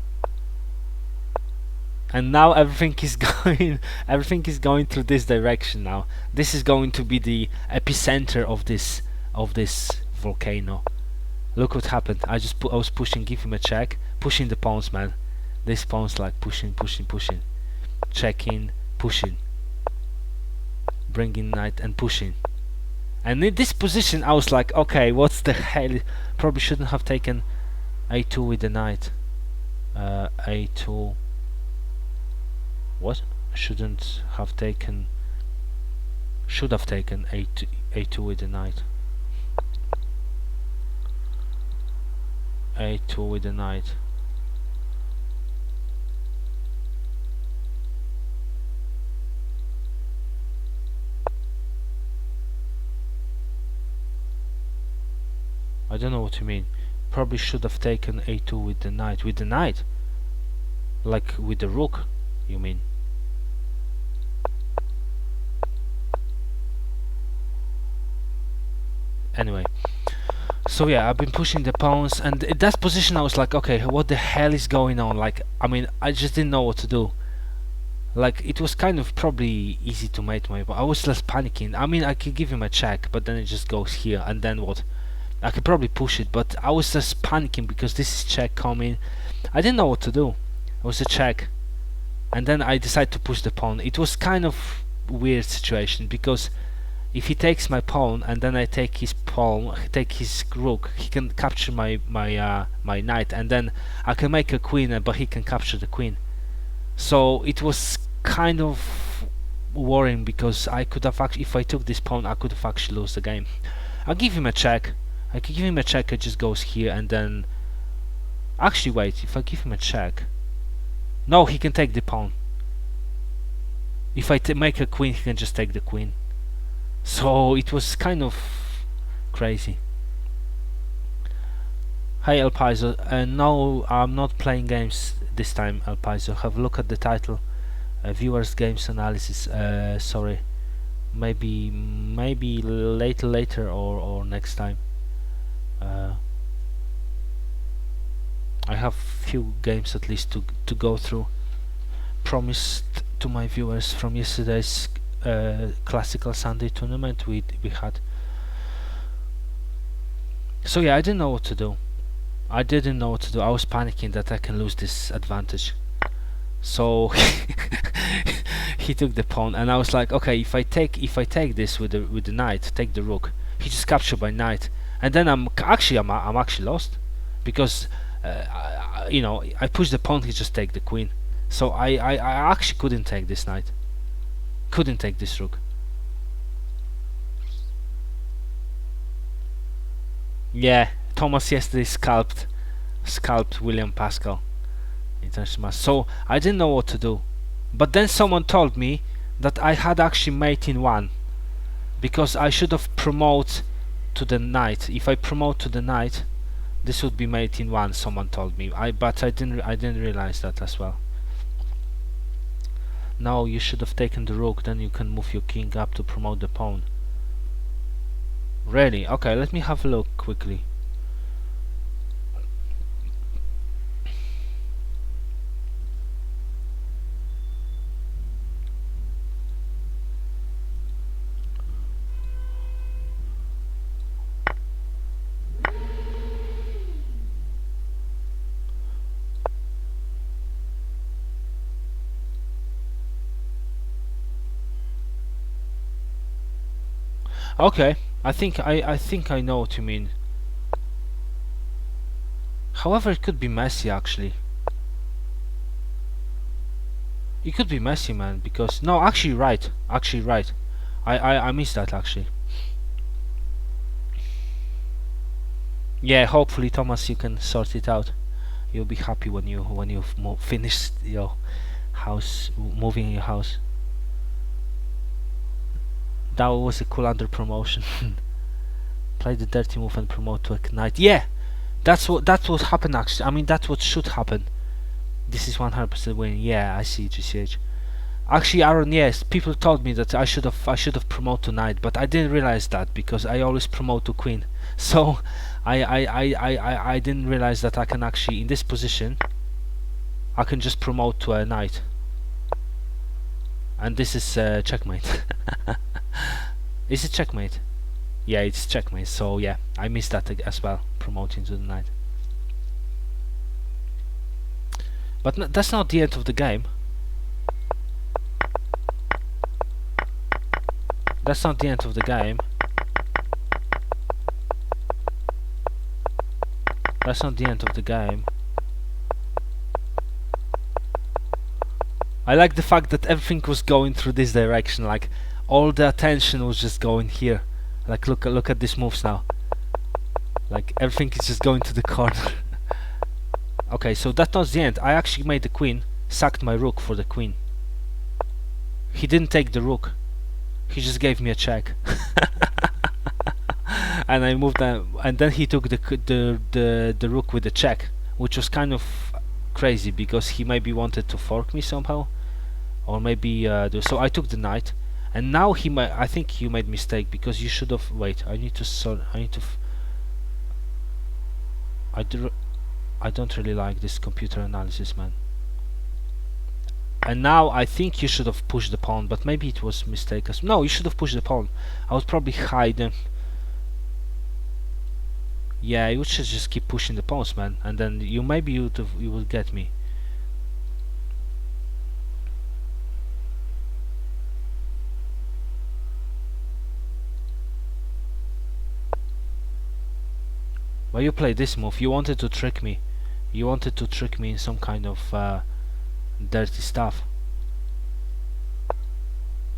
And now everything is going through this direction now. This is going to be the epicenter of this volcano. Look what happened. I was pushing, give him a check, pushing the pawns, man. This pawn's like pushing, checking, pushing, bringing knight and pushing. And in this position, I was like, okay, what's the hell? Probably shouldn't have taken a2 with the knight. A2. What? Shouldn't have taken. Should have taken a2 with the knight. a2 with the knight. I don't know what you mean. Probably should have taken a2 with the knight. With the knight? Like with the rook, you mean? Anyway. So yeah, I've been pushing the pawns, and in that position I was like, okay, what the hell is going on? Like, I mean, I just didn't know what to do. Like, it was kind of probably easy to mate my pawn. I was less panicking. I mean, I could give him a check, but then it just goes here, and then what? I could probably push it, but I was just panicking because this is check coming. I didn't know what to do. It was a check, and then I decided to push the pawn. It was kind of weird situation, because if he takes my pawn and then I take his pawn, take his rook, he can capture my knight, and then I can make a queen, but he can capture the queen. So it was kind of worrying, because I could have actually, if I took this pawn, I could have actually lost the game. I'll give him a check. I could give him a check. It just goes here, and then actually wait. If I give him a check, no, he can take the pawn. If I make a queen, he can just take the queen. So it was kind of crazy. Hi El Paizo, no, I'm not playing games this time, El Paizo. Have a look at the title, viewers games analysis. Sorry, maybe later or next time. I have few games at least to go through. Promised to my viewers from yesterday's classical Sunday tournament we had. So yeah, I didn't know what to do. I didn't know what to do. I was panicking that I can lose this advantage. So he took the pawn, and I was like, okay, if I take this with the knight, take the rook, he just captured by knight, and then I'm actually lost, because you know, I push the pawn, he just take the queen. So I actually couldn't take this knight, couldn't take this rook. Yeah, Thomas yesterday scalped William Pascal. So I didn't know what to do, but then someone told me that I had actually mate in 1, because I should have promote to the knight. If I promote to the knight, this would be mate in 1. Someone told me. But I didn't realize that as well. No, you should have taken the rook. Then you can move your king up to promote the pawn. Really? Okay, let me have a look quickly. Okay, I think I know what you mean. However, it could be messy actually. It could be messy, man, because no, actually right. I missed that actually. Yeah, hopefully Thomas, you can sort it out. You'll be happy when you've finished your house, moving your house. That was a cool under promotion. Play the dirty move and promote to a knight. Yeah, that's what happened actually. I mean, that's what should happen. This is 100% win. Yeah, I see GCH. Actually, Aaron, yes, people told me that I should have promote to knight, but I didn't realize that because I always promote to queen. So I didn't realize that I can actually, in this position, I can just promote to a knight. And this is checkmate. Is it checkmate? Yeah, it's checkmate. So yeah, I missed that as well, promoting to the knight. But that's not the end of the game. That's not the end of the game. That's not the end of the game. I like the fact that everything was going through this direction, like all the attention was just going here. Like look at these moves now. Like everything is just going to the corner. Okay, so that's not the end. I actually made the queen, sacked my rook for the queen. He didn't take the rook. He just gave me a check. And I moved and then he took the rook with the check, which was kind of crazy because he maybe wanted to fork me somehow, or maybe so I took the knight, and now I think you made mistake because you should have wait. I don't really like this computer analysis, man. And now I think you should have pushed the pawn, but maybe it was mistake. No, you should have pushed the pawn. I would probably hide them. Yeah, you should just keep pushing the pawns, man, and then you would get me. But you played this move. You wanted to trick me. You wanted to trick me in some kind of dirty stuff.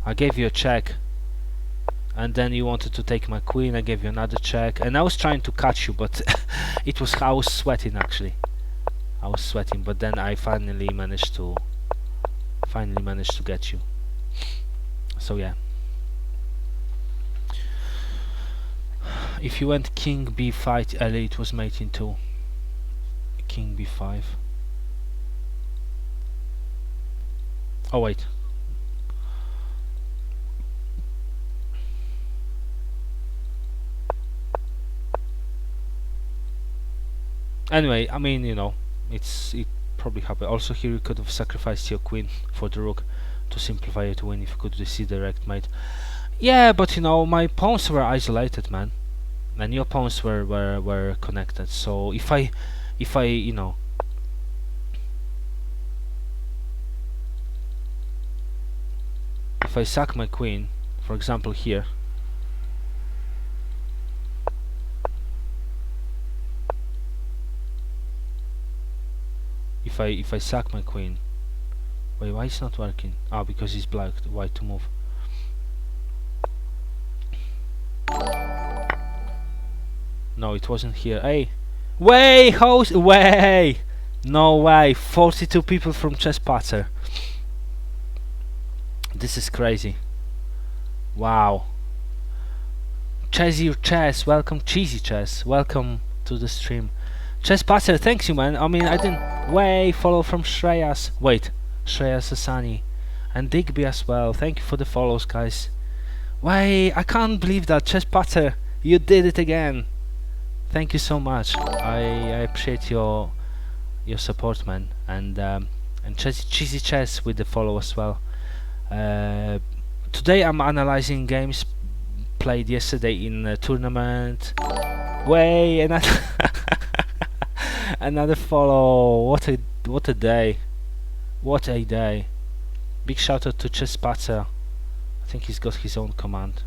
I gave you a check, and then you wanted to take my queen. I gave you another check, and I was trying to catch you, but I was sweating actually. I was sweating, but then I finally managed to get you. So yeah. If you went king b5 early, it was mate in 2. King b5. Oh wait. Anyway, I mean, you know, it probably happened. Also here you could have sacrificed your queen for the rook, to simplify it to win if you could see direct mate. Yeah, but you know, my pawns were isolated, man, and your pawns were connected. So if I you know, if I sack my queen, for example here, if I sack my queen, wait, why it's not working? Ah, because he's blocked white to move. No, it wasn't here. Hey, way host, way, no way. 42 people from Chess Patter. This is crazy. Wow. Cheesy Chess, welcome. Cheesy Chess, welcome to the stream. Chess Patter, thanks you, man. I mean, I didn't. Way, follow from Shreyas. Wait, Shreyas Asani and Digby as well. Thank you for the follows, guys. Way, I can't believe that. Chess Patter, you did it again. Thank you so much. I appreciate your support, man, and Cheesy Chess with the follow as well. Today I'm analyzing games played yesterday in a tournament. Way, another another follow. What a day! What a day! Big shout out to Chess Patter. I think he's got his own command.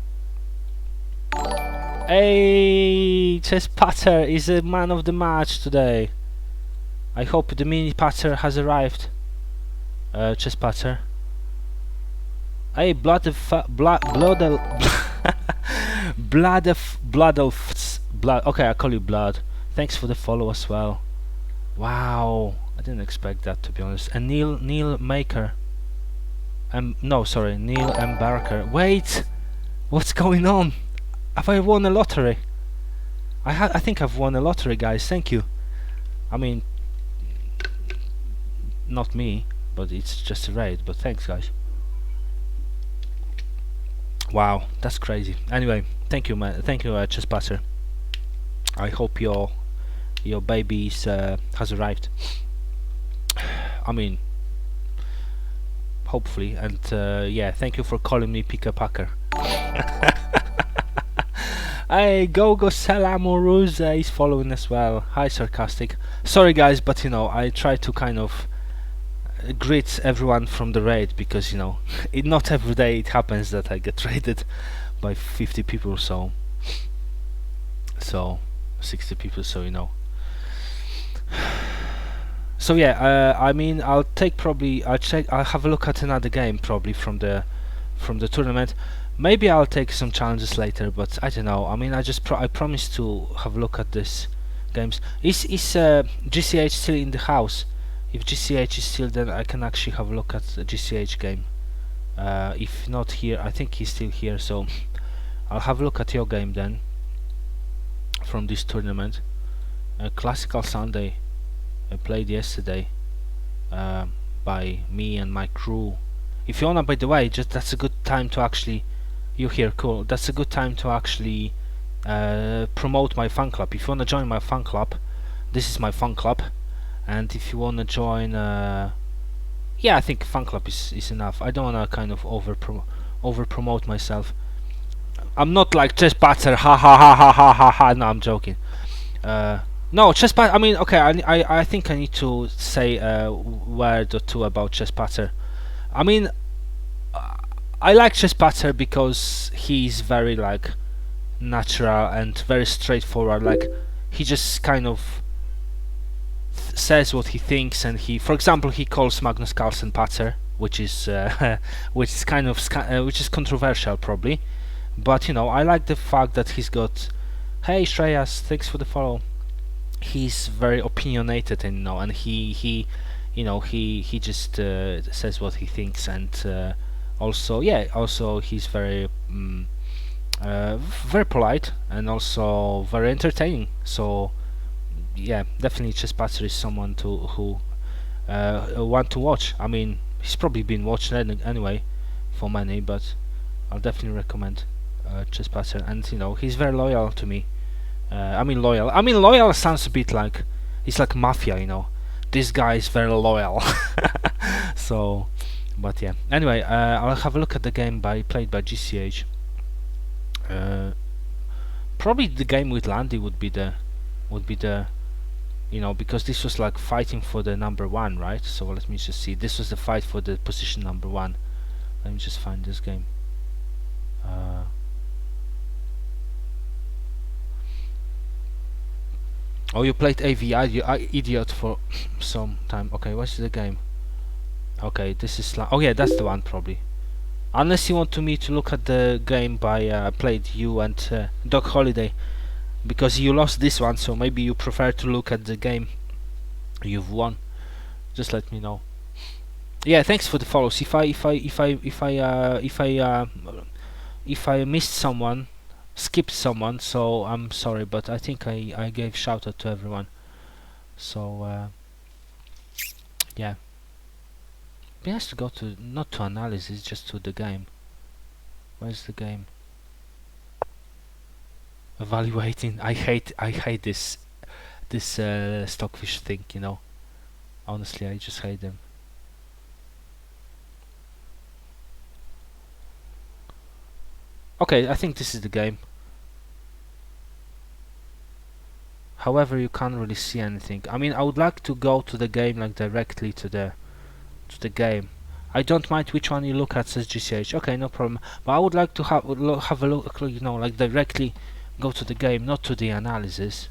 Hey, Chess Patter is a man of the match today. I hope the mini Patter has arrived. Chess Patter. Hey, blood. Okay, I call you Blood. Thanks for the follow as well. Wow, I didn't expect that, to be honest. And Neil Maker. No, sorry, Neil M. Barker. Wait, what's going on? Have I won a lottery? I think I've won a lottery, guys. Thank you. I mean, not me, but it's just a raid. But thanks, guys. Wow, that's crazy. Anyway, thank you, man. Thank you, Chess Passer. I hope your baby has arrived. I mean, hopefully. And yeah, thank you for calling me Pika Packer. Hey, go Salamoruza is following as well. Hi, Sarcastic. Sorry, guys, but you know, I try to kind of greet everyone from the raid because you know, not every day it happens that I get raided by 50 people, so 60 people, so you know. So yeah, I mean, I'll have a look at another game probably from the tournament. Maybe I'll take some challenges later, but I don't know. I mean, I promised to have a look at this games. Is GCH still in the house? If GCH is still, then I can actually have a look at the GCH game. If not here, I think he's still here, so I'll have a look at your game then from this tournament. Classical Sunday played yesterday by me and my crew. If you wanna, by the way, just that's a good time to actually. You here, cool. That's a good time to actually promote my fan club. If you wanna join my fan club, this is my fan club. And if you wanna join, yeah, I think fan club is enough. I don't wanna kind of over promote myself. I'm not like Chess Patter, ha ha ha ha ha ha ha. No, I'm joking. No, Chess Patter. I mean, okay. I think I need to say a word or two about Chess Patter. I mean, I like Chess Patter because he's very like natural and very straightforward. Like he just kind of says what he thinks, and for example, he calls Magnus Carlsen Patter, which is kind of which is controversial probably, but you know, I like the fact that he's got. Hey Shreyas, thanks for the follow. He's very opinionated, and you know, and he you know, he just says what he thinks, and also he's very very polite and also very entertaining. So yeah, definitely Chess Patter is someone who want to watch. I mean, he's probably been watched anyway for many, but I'll definitely recommend Chess Patter. And you know, he's very loyal to me. I mean loyal sounds a bit like it's like mafia, you know. This guy is very loyal. So But yeah, anyway, I'll have a look at the game played by GCH. Probably the game with Landy would be the because this was like fighting for the number one, right? So let me just see. This was the fight for the position number one. Let me just find this game. Oh, you played AVI, you idiot, for some time. Okay, what's the game? Okay, this is oh yeah, that's the one probably. Unless you want me to look at the game by played you and Doc Holiday, because you lost this one, so maybe you prefer to look at the game you've won. Just let me know. Yeah, thanks for the follows. If I missed someone, skipped someone, so I'm sorry, but I think I gave shout out to everyone. So yeah. Be nice to go to, not to analysis, just to the game. Where's the game? Evaluating. I hate this stockfish thing, Honestly, I just hate them. Okay, I think this is the game. However, you can't really see anything. I mean, I would like to go to the game, like directly to the game. I don't mind which one you look at, says GCH. Okay, no problem. But I would like to have a look, like directly go to the game, not to the analysis.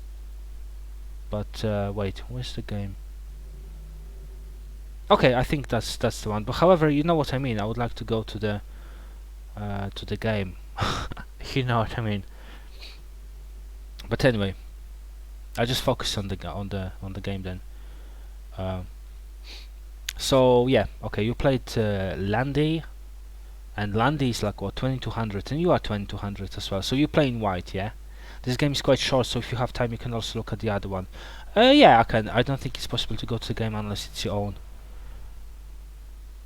But wait, where's the game? Okay, I think that's the one. But however, you know what I mean. I would like to go to the game. You know what I mean. But anyway, I just focus on the game then. So yeah, okay, you played Landy, and Landy is like what, 2200, and you are 2200 as well. So you play in white, yeah. This game is quite short, so if you have time, you can also look at the other one. Yeah, I can. I don't think it's possible to go to the game unless it's your own.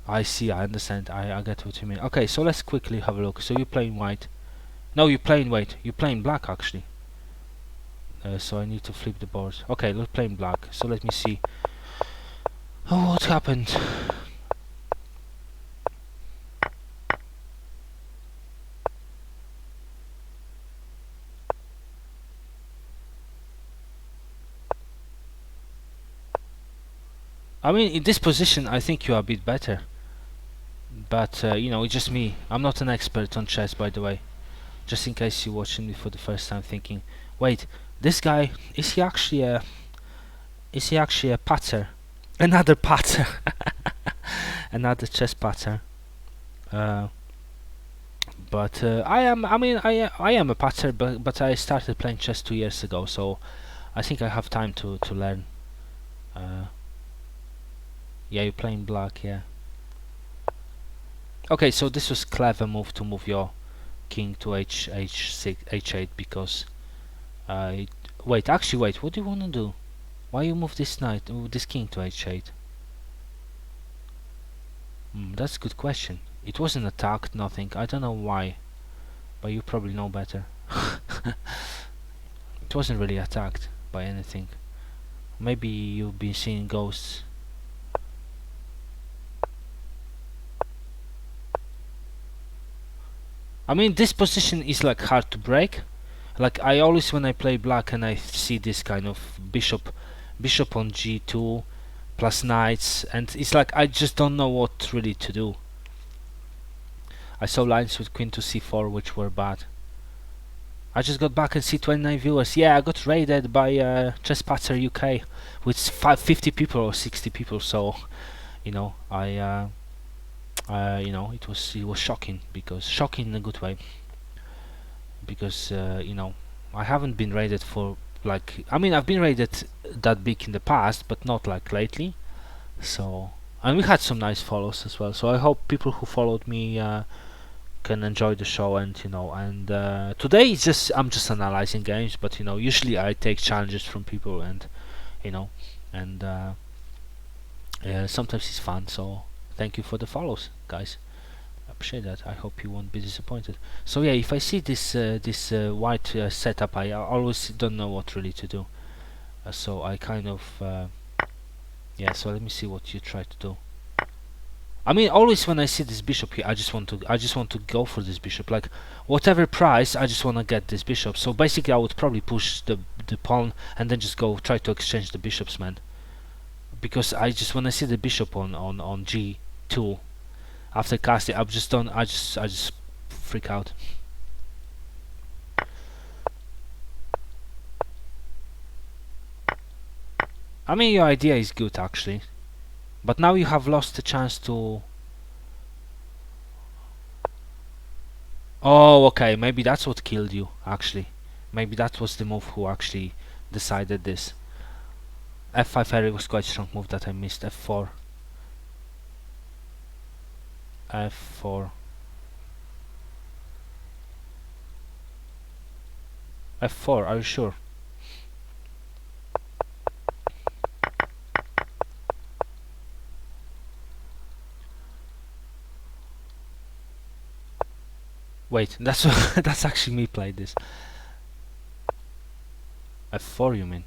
I see, I understand, I get what you mean. Okay, so let's quickly have a look. So you're playing white. No, you're playing, wait, you're playing black actually. So I need to flip the board. Okay, let's play black. So let me see. Oh, what happened? I mean, in this position, I think you are a bit better. But, it's just me. I'm not an expert on chess, by the way. Just in case you're watching me for the first time thinking, wait, this guy, is he actually a patter? Another patter. Another chess patter. But I am a patter, but I started playing chess 2 years ago, so I think I have time to learn. Yeah, you're playing black, yeah. Okay, so this was clever move to move your king to h6, h8, because wait, what do you want to do? Why you move this knight, this king to h8? That's a good question. It wasn't attacked, nothing. I don't know why, but you probably know better. It wasn't really attacked by anything. Maybe you've been seeing ghosts. I mean, this position is like hard to break. Like I always, when I play black and I see this kind of bishop on g2 plus knights, and it's like I just don't know what really to do. I saw lines with queen to c4 which were bad. I just got back and see 29 viewers. Yeah, I got raided by Chess Patter UK with 50 people or 60 people. So, it was shocking, shocking in a good way, because I haven't been raided for like, I mean, I've been raided that big in the past, but not like lately. So, and we had some nice follows as well, so I hope people who followed me can enjoy the show. And today it's just, I'm just analyzing games, but usually I take challenges from people, and sometimes it's fun. So thank you for the follows, guys. I appreciate that. I hope you won't be disappointed. So yeah, if I see this white setup, I always don't know what really to do. So I kind of yeah. So let me see what you try to do. I mean, always when I see this bishop here, I just want to go for this bishop. Like, whatever price, I just want to get this bishop. So basically, I would probably push the pawn and then just go try to exchange the bishops, man. Because I just when I see the bishop on G2 after casting, I just freak out. I mean, your idea is good actually, but now you have lost the chance to. Oh, okay. Maybe that's what killed you actually. Maybe that was the move who actually decided this. F5 area was quite strong move that I missed. F4. F4. F4, are you sure? Wait, that's that's actually me played this. F4 you mean?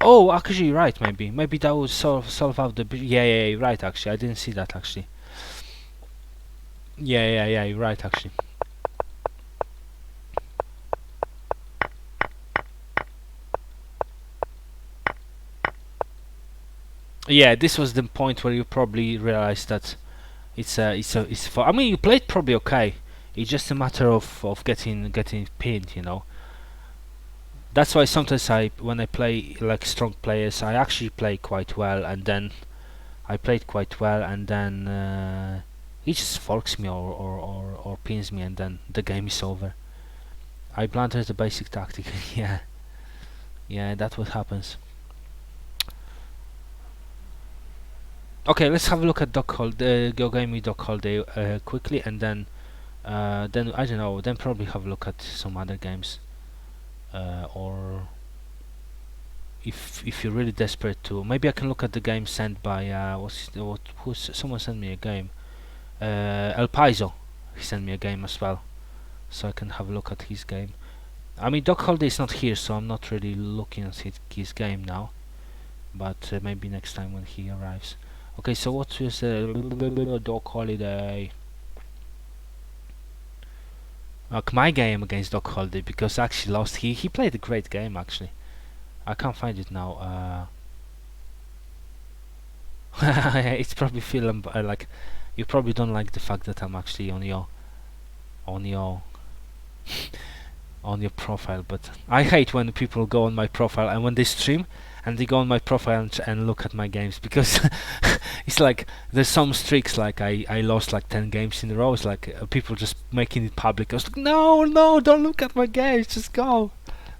Oh, actually you're right, maybe that would solve out the yeah, you're right actually. I didn't see that actually. Yeah, you're right actually. Yeah, this was the point where you probably realized that it's for. I mean, you played probably okay. It's just a matter of getting pinned, you know. That's why sometimes when I play like strong players, I actually play quite well, and then I played quite well, and then he just forks me or pins me, and then the game is over. I blundered the basic tactic. yeah, that's what happens. Okay, let's have a look at Go Game with Doc Holiday quickly, and then I don't know. Then probably have a look at some other games, or if you're really desperate to, maybe I can look at the game sent by someone sent me a game. El Paiso, he sent me a game as well, so I can have a look at his game. I mean, Doc Holiday is not here, so I'm not really looking at his game now. But maybe next time when he arrives. Okay, so what was Doc Holiday? My game against Doc Holiday, because I actually lost. He played a great game actually. I can't find it now. It's probably feeling like you probably don't like the fact that I'm actually on your on your profile, but I hate when people go on my profile and when they stream and they go on my profile and look at my games, because it's like there's some streaks like I lost like 10 games in a row. It's like people just making it public. I was like, no, don't look at my games, just go.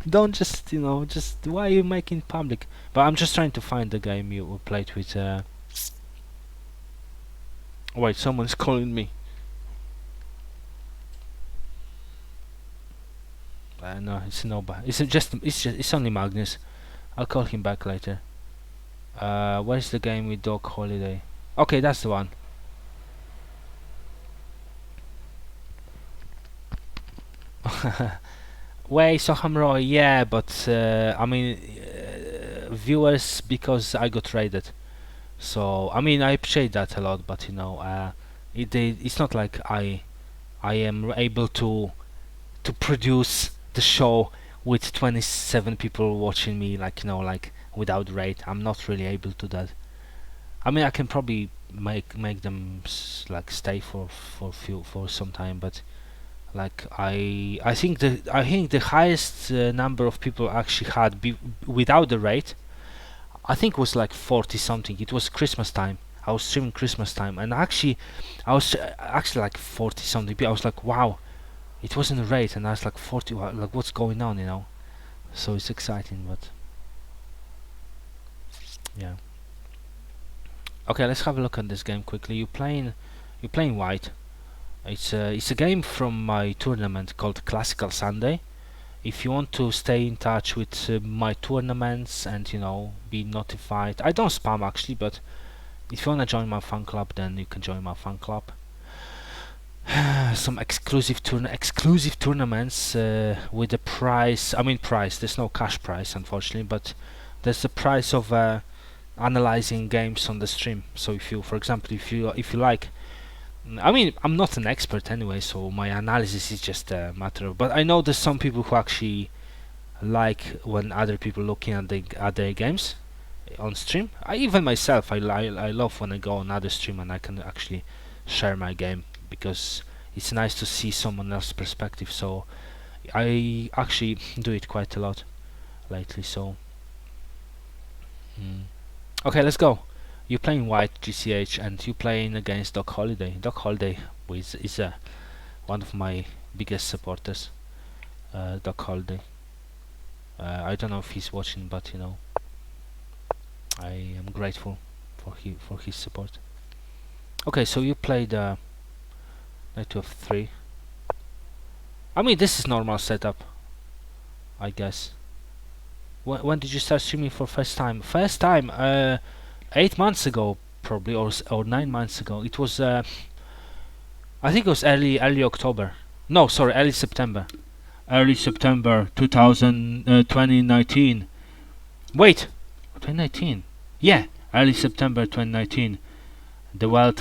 Don't just, just why are you making it public? But I'm just trying to find the game you played with. Wait, someone's calling me. No, it's nobody. It's only Magnus. I'll call him back later. Where's the game with Dog Holiday? Okay, that's the one. Wait, Soham Roy, yeah, but I mean, viewers, because I got raided. So I mean, I appreciate that a lot, but it's not like I am able to produce the show with 27 people watching me, like like without rate. I'm not really able to that. I mean, I can probably make them like stay for some time, but like I think the highest number of people actually had without the rate, I think was like 40 something. It was Christmas time. I was streaming Christmas time, and I was actually like 40 something. I was like, wow, it wasn't a rate, and I was like 40. Like, what's going on, So it's exciting, but yeah. Okay, let's have a look at this game quickly. You're playing white. It's a game from my tournament called Classical Sunday. If you want to stay in touch with my tournaments and be notified, I don't spam actually, but if you want to join my fan club, then you can join my fan club. Some exclusive tournaments with the prize. I mean, prize. There's no cash prize, unfortunately, but there's the price of analyzing games on the stream. So if you, for example, if you like, I mean, I'm not an expert anyway, so my analysis is just a matter of. But I know there's some people who actually like when other people looking at their games on stream. Even myself, I love when I go on other stream and I can actually share my game, because it's nice to see someone else's perspective. So I actually do it quite a lot lately. So okay, let's go. You're playing white GCH and you playing against Doc Holiday. Doc Holiday is one of my biggest supporters. Doc Holiday. I don't know if he's watching, but you know, I am grateful for his support. Okay, so you played knight to f3. I mean, this is normal setup, I guess. When did you start streaming for first time? First time, 8 months ago, probably, or 9 months ago. It was, I think it was early October. No, sorry, early September. Early September 2019. Wait, 2019. Yeah, early September 2019. The world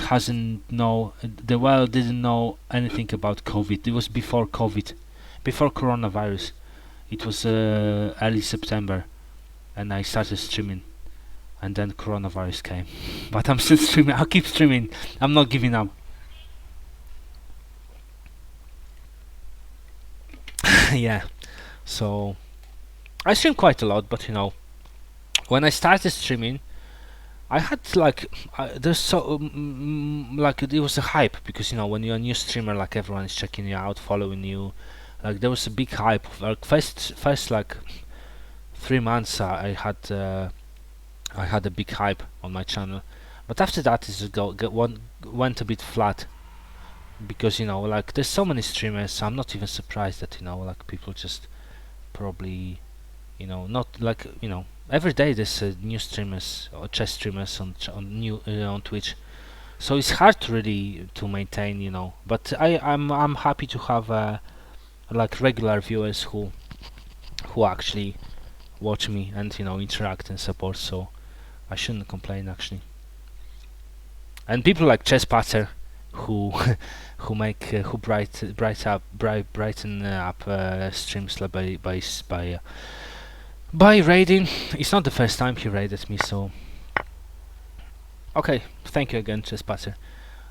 didn't know anything about COVID. It was before COVID, before coronavirus. It was early September, and I started streaming, and then coronavirus came. But I'm still streaming. I'll keep streaming. I'm not giving up. Yeah. So I stream quite a lot, but you know, when I started streaming, I had like there's so like it was a hype, because you know, when you're a new streamer, like everyone is checking you out, following you. Like there was a big hype. Like first like 3 months, I had a big hype on my channel, but after that it just went a bit flat, because you know, like there's so many streamers. So I'm not even surprised that, you know, like people just probably, you know, not like, you know, every day there's new streamers or chess streamers on Twitch, so it's hard to really to maintain, you know. But I'm happy to have like regular viewers who actually watch me and, you know, interact and support. So I shouldn't complain, actually. And people like Chess Patter, who who brighten up streams by raiding. It's not the first time he raided me, so okay, thank you again, Chess Patter.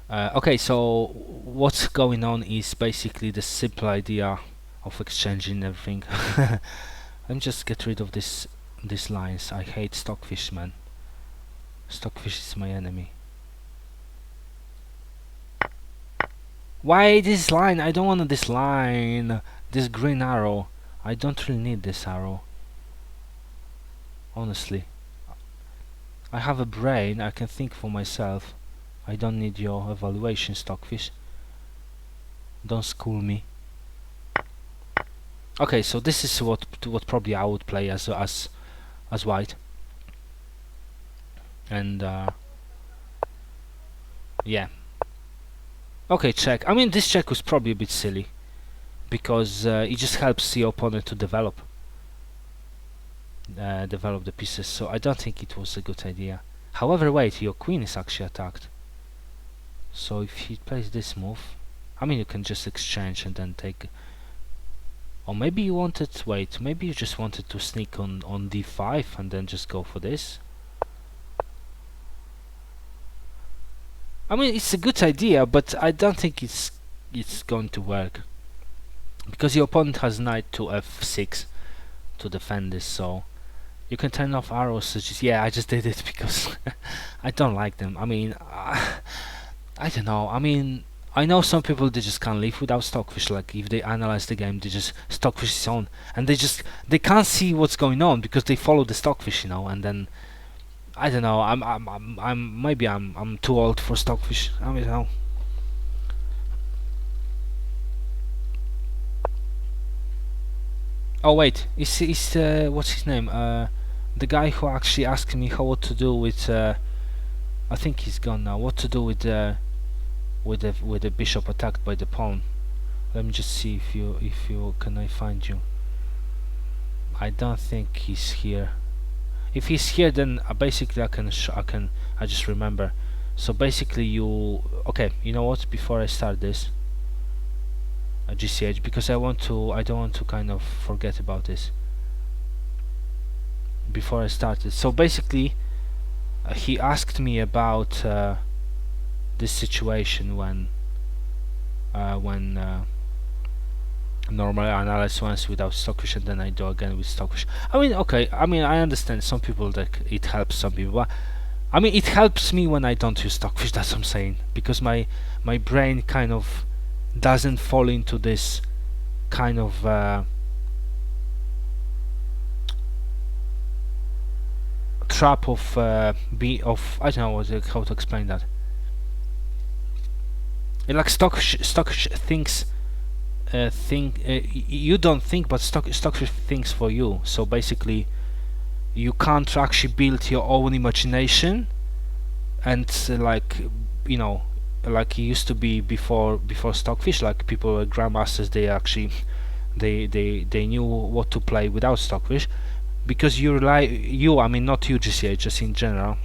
Okay, so what's going on is basically the simple idea of exchanging everything. Let me just get rid of these lines. I hate Stockfish, man. Stockfish is my enemy. Why this line? I don't want this line. This green arrow. I don't really need this arrow. Honestly. I have a brain. I can think for myself. I don't need your evaluation, Stockfish. Don't school me. Okay, so this is what probably I would play as white. And yeah. Okay, check. I mean, this check was probably a bit silly, because it just helps the opponent to develop the pieces. So I don't think it was a good idea. However, wait, your queen is actually attacked. So if he plays this move, I mean, you can just exchange and then take. Or maybe you wanted, wait, maybe you just wanted to sneak on d5 and then just go for this. I mean, it's a good idea, but I don't think it's going to work, because your opponent has knight to f6 to defend this. So you can turn off arrows. Such as, yeah, I just did it because I don't like them. I mean, I don't know. I mean, I know some people, they just can't live without Stockfish. Like if they analyze the game, they just Stockfish is on, and they can't see what's going on because they follow the Stockfish, you know. And then I don't know. Maybe I'm too old for Stockfish. I don't know. Oh wait, is what's his name? The guy who actually asked me what to do with. I think he's gone now. What to do with the bishop attacked by the pawn? Let me just see if you can I find you. I don't think he's here. if he's here, then basically I just remember. So basically okay, you know what, before I start this GCH, because I don't want to kind of forget about this before I started. So basically he asked me about this situation when normally I analyze once without stockfish and then I do again with stockfish. I mean, okay, I mean, I understand some people that it helps some people, but I mean, it helps me when I don't use stockfish, that's what I'm saying, because my brain kind of doesn't fall into this kind of trap of I don't know how to explain that. Like stockfish thinks you don't think, but stockfish thinks for you. So basically you can't actually build your own imagination, and like, you know, like it used to be before stockfish, like people were grandmasters, they actually they knew what to play without stockfish, because I mean not you GCH, just in general,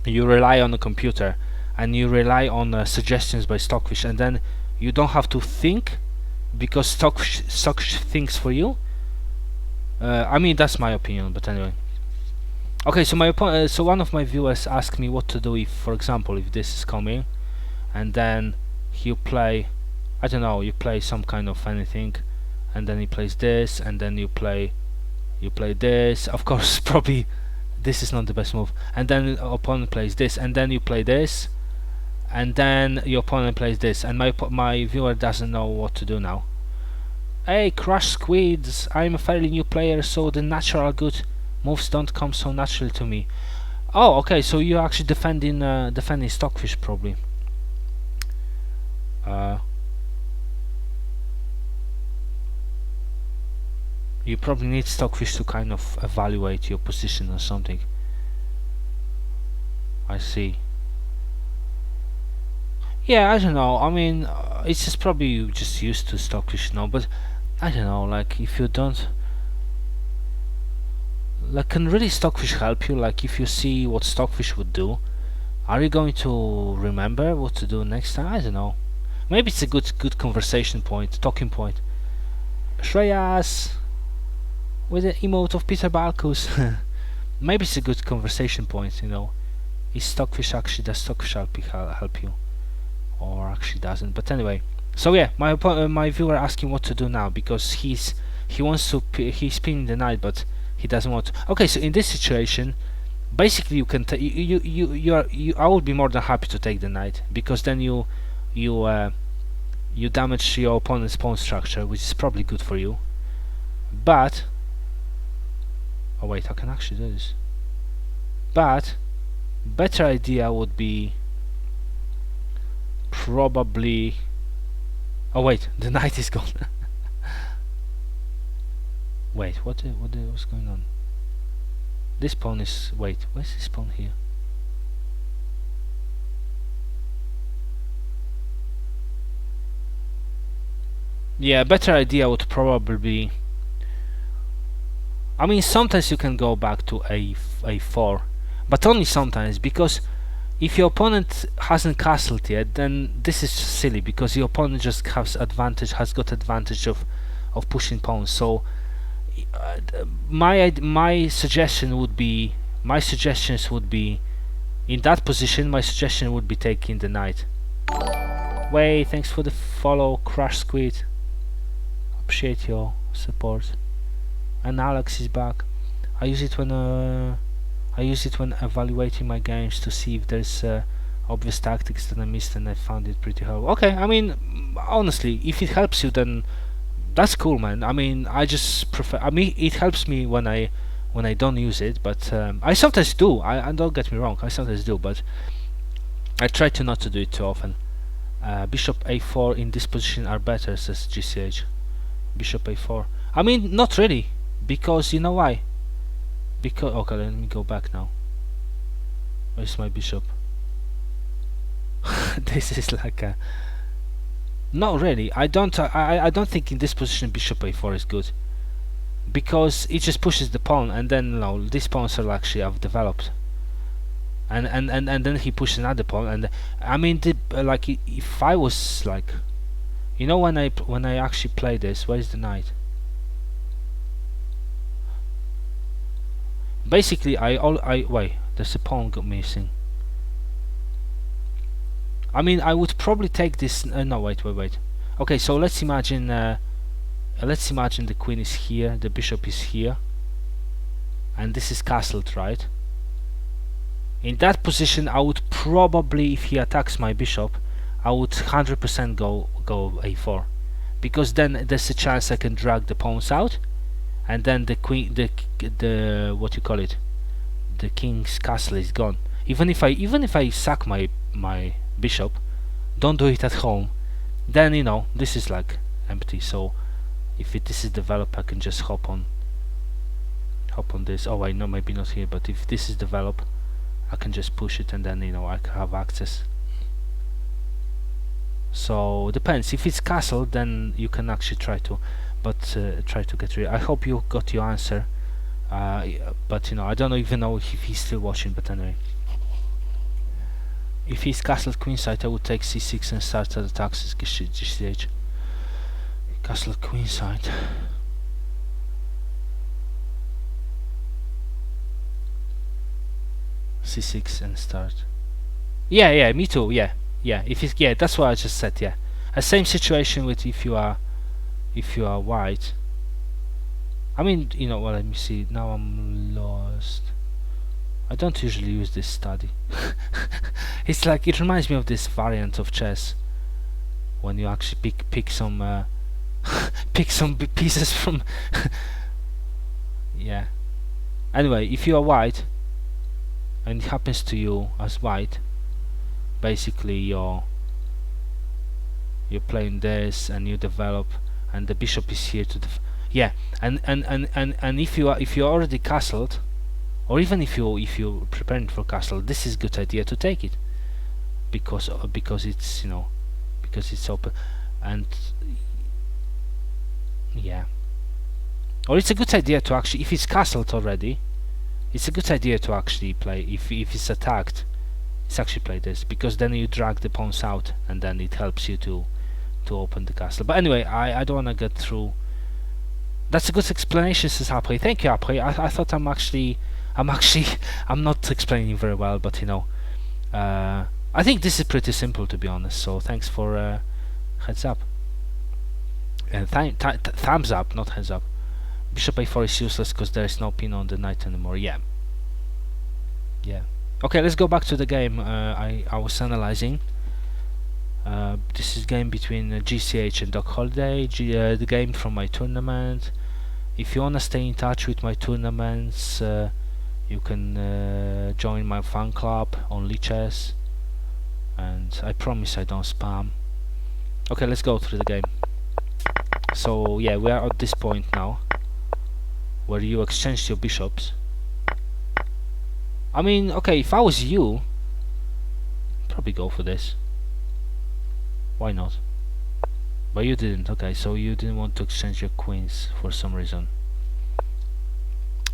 you rely on a computer and you rely on suggestions by stockfish, and then you don't have to think because stockfish thinks for you. I mean, that's my opinion, but anyway. Okay, so so one of my viewers asked me what to do if, for example, if this is coming, and then you play, I don't know, you play some kind of anything, and then he plays this, and then you play this. Of course, probably this is not the best move, and then opponent plays this, and then you play this, and then your opponent plays this, and my viewer doesn't know what to do now. Hey, Crush Squids, I'm a fairly new player, so the natural good moves don't come so naturally to me. Oh, okay, so you're actually defending stockfish, probably. You probably need stockfish to kind of evaluate your position or something. I see. Yeah, I don't know. I mean, it's just probably you just used to stockfish now, but I don't know. Like, if you don't, like, can really stockfish help you? Like, if you see what stockfish would do, are you going to remember what to do next time? I don't know. Maybe it's a good conversation point, talking point. Shreyas with the emote of Peter Balkus. Maybe it's a good conversation point, you know. Is stockfish actually, does stockfish help you, or actually doesn't? But anyway, so yeah, my viewer asking what to do now, because he wants to he's spinning the knight, but he doesn't want to. Okay, so in this situation, basically you can I would be more than happy to take the knight, because then you damage your opponent's pawn structure, which is probably good for you. But oh wait, I can actually do this. But better idea would be probably. Oh wait, the knight is gone. Wait, what's going on? This pawn is. Wait, where's this pawn here? Yeah, better idea would probably be. I mean, sometimes you can go back to a4, but only sometimes, because if your opponent hasn't castled yet, then this is silly, because your opponent just has got advantage of pushing pawns. So my suggestions would be in that position. My suggestion would be taking the knight. Wait, thanks for the follow, Crush Squid. Appreciate your support. And Alex is back. I use it when evaluating my games to see if there's obvious tactics that I missed, and I found it pretty helpful. Okay, I mean, honestly, if it helps you, then that's cool, man. I mean, I just prefer. I mean, it helps me when I don't use it, but I sometimes do. I don't get me wrong. I sometimes do, but I try to not to do it too often. Bishop a4 in this position are better, says GCH. Bishop a4. I mean, not really, because you know why? Because okay, let me go back now. Where's my bishop? This is like a. Not really. I don't think in this position bishop a4 is good, because it just pushes the pawn, and then these pawns are actually have developed, and then he pushes another pawn, and I mean like if I was like, when I actually play this, where's the knight? Basically I wait, there's a pawn got missing. I mean, I would probably take this. No, wait. Okay, so let's imagine the queen is here, the bishop is here, and this is castled, right? In that position, I would probably, if he attacks my bishop, I would 100% go a4, because then there's a chance I can drag the pawns out, and then the queen, the what you call it, the king's castle is gone. Even if I sack my bishop, don't do it at home, then this is like empty. So if this is developed, I can just hop on this. Oh, I know, maybe not here, but if this is developed, I can just push it, and then I can have access. So depends. If it's castle, then you can actually try to get rid. I hope you got your answer. But I don't even know if he's still watching. But anyway, if he's castled queenside, I would take c6 and start at attacks gh. Castle queenside. c6 and start. Yeah, me too. Yeah. If it's that's what I just said. Yeah, a same situation with if you are white. I mean, well, let me see. Now I'm lost. I don't usually use this study. It's like, it reminds me of this variant of chess when you actually pick some pick some pieces from. Yeah. Anyway, if you are white and it happens to you as white, basically you're playing this and you develop, and the bishop is here to and if you're already castled, or even if you're preparing for castle, this is a good idea to take it, because it's because it's open, and yeah, or it's a good idea to actually, if it's castled already, it's a good idea to actually play, if it's attacked, it's actually play this, because then you drag the pawns out, and then it helps you to open the castle. But anyway, I don't want to get through. That's a good explanation, says Happy. Thank you, Happy. I thought I'm not explaining very well, but I think this is pretty simple, to be honest. So thanks for heads up, and thumbs up, not heads up. Bishop a4 is useless because there is no pin on the knight anymore. Yeah. Okay, let's go back to the game. I was analyzing. This is game between GCH and Doc Holiday. The game from my tournament. If you wanna stay in touch with my tournaments, you can join my fan club on Lichess, and I promise I don't spam. Okay, let's go through the game. So yeah, we are at this point now, where you exchange your bishops. I mean, okay, if I was you, probably go for this. Why not? But you didn't. Okay, so you didn't want to exchange your queens for some reason,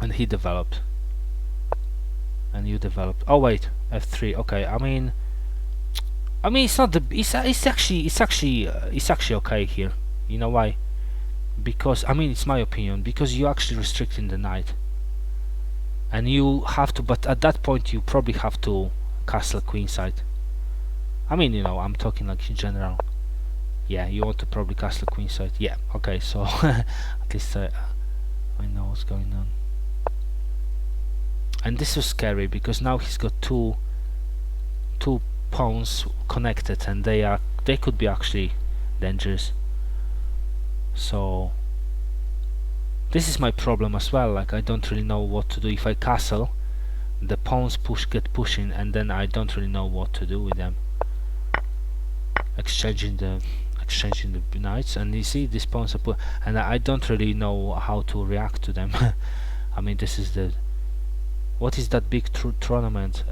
and he developed, and you developed. Oh wait, f3. Okay, I mean it's not the. It's actually okay here. You know why? Because I mean, it's my opinion. Because you actually restricting the knight, and you have to. But at that point, you probably have to castle queenside. I mean, I'm talking like in general. Yeah, you want to probably castle queenside. Yeah, okay, so at least I know what's going on. And this was scary because now he's got two pawns connected, and they could be actually dangerous. So this is my problem as well. Like, I don't really know what to do. If I castle, the pawns get pushing, and then I don't really know what to do with them. Exchanging the knights, and you see these pawns are and I don't really know how to react to them. I mean, this is what is that big tournament?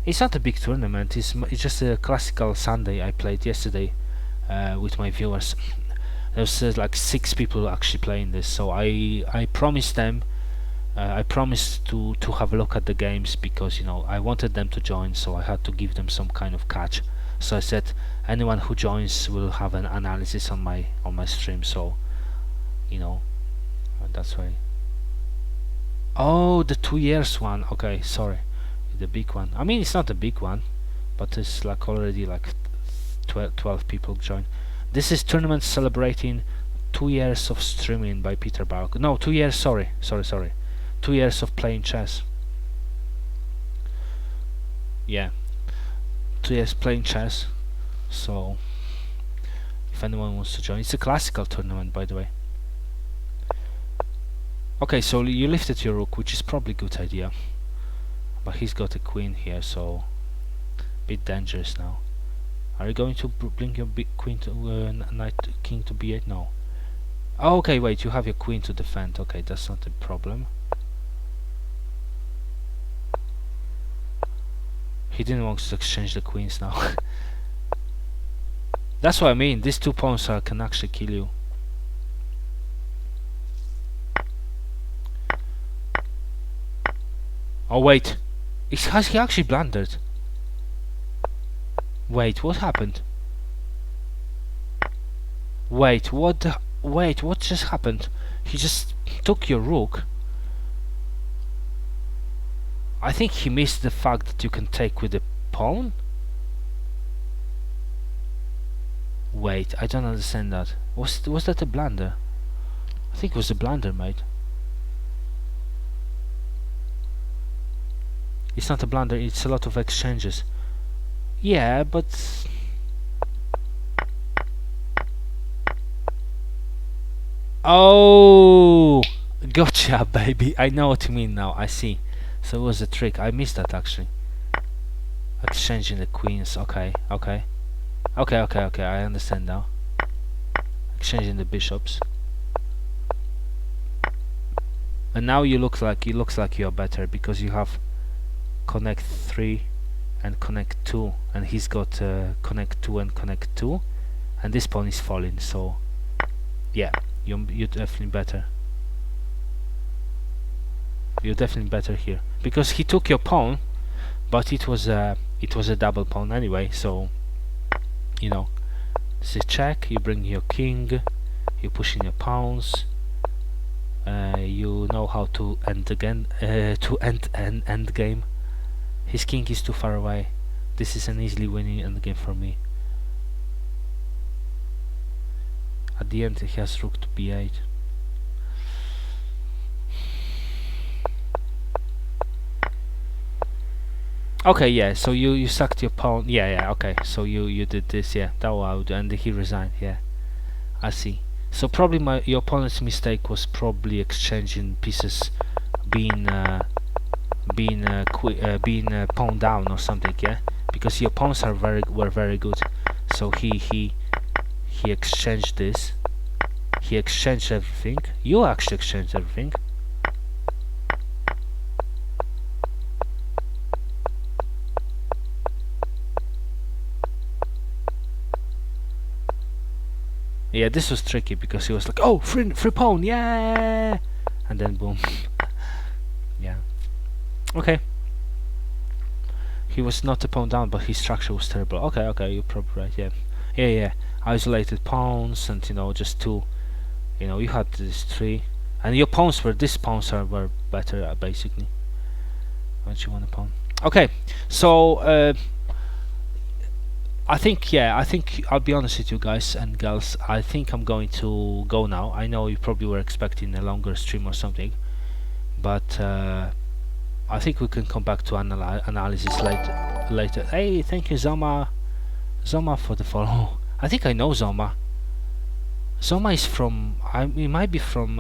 It's not a big tournament. It's just a classical Sunday I played yesterday with my viewers. There's like 6 people actually playing this, so I promised them, I promised to have a look at the games, because you know I wanted them to join, so I had to give them some kind of catch. So I said anyone who joins will have an analysis on my stream, so you know that's why. Oh, the 2 years one. Okay, sorry, the big one. I mean, it's not a big one, but it's like already like 12 people join. This is tournament celebrating 2 years of streaming by Peter Bark. No, 2 years. Sorry. 2 years of playing chess. Yeah, 2 years playing chess. So, if anyone wants to join, it's a classical tournament, by the way. Okay, so you lifted your rook, which is probably a good idea. But he's got a queen here, so a bit dangerous now. Are you going to bring your big queen to knight king to b8? No. Oh, okay, wait, you have your queen to defend. Okay, that's not a problem. He didn't want to exchange the queens now. That's what I mean. These 2 pawns can actually kill you. Oh wait, has he actually blundered? Wait, what happened? Wait, what just happened? He just took your rook. I think he missed the fact that you can take with the pawn. Wait, I don't understand that. Was that a blunder? I think it was a blunder, mate. It's not a blunder, it's a lot of exchanges. Yeah, but oh, gotcha, baby. I know what you mean now. I see. So it was a trick. I missed that actually. Exchanging the queens. Okay. I understand now. Exchanging the bishops. And now it looks like you're better, because you have connect 3 and connect 2, and he's got connect 2 and connect 2, and this pawn is falling. So yeah, you're definitely better. You're definitely better here, because he took your pawn, but it was a double pawn anyway. So you know, this is check. You bring your king, you push in your pawns. You know how to end again, to end game. His king is too far away. This is an easily winning endgame for me. At the end he has rook to b8. Okay, yeah, so you sucked your pawn. Yeah, okay, so you did this, yeah, that was, and he resigned, yeah, I see. So probably your opponent's mistake was probably exchanging pieces, being pawn down or something, yeah, because your pawns were very good. So he exchanged this. He exchanged everything. You actually exchanged everything. Yeah, this was tricky because he was like, oh, free pawn, yeah, and then boom. Yeah. Okay. He was not a pawn down, but his structure was terrible. Okay, you're probably right. Yeah. Isolated pawns, and you know, just 2. You know, you had this 3, and your pawns were were better, basically. Don't you want a pawn? Okay, so I think I'll be honest with you guys and girls. I think I'm going to go now. I know you probably were expecting a longer stream or something, but I think we can come back to analysis later. Hey, thank you, Zoma for the follow. I think I know Zoma. Zoma is from, it might be from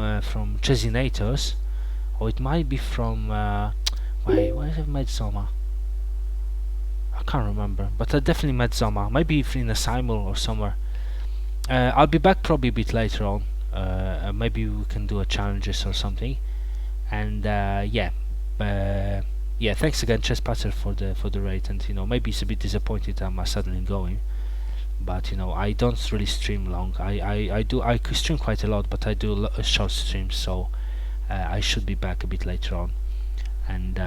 Chesinators, or it might be from wait, where have I met Zoma? I can't remember, but I definitely met Zoma. Maybe in a Simul or somewhere. I'll be back probably a bit later on. Maybe we can do a challenges or something. And yeah, thanks again, Chess Patcher, for the raid. And you know, maybe it's a bit disappointed I'm suddenly going. but you know, I don't really stream long. I could stream quite a lot, but I do short streams, so I should be back a bit later on, and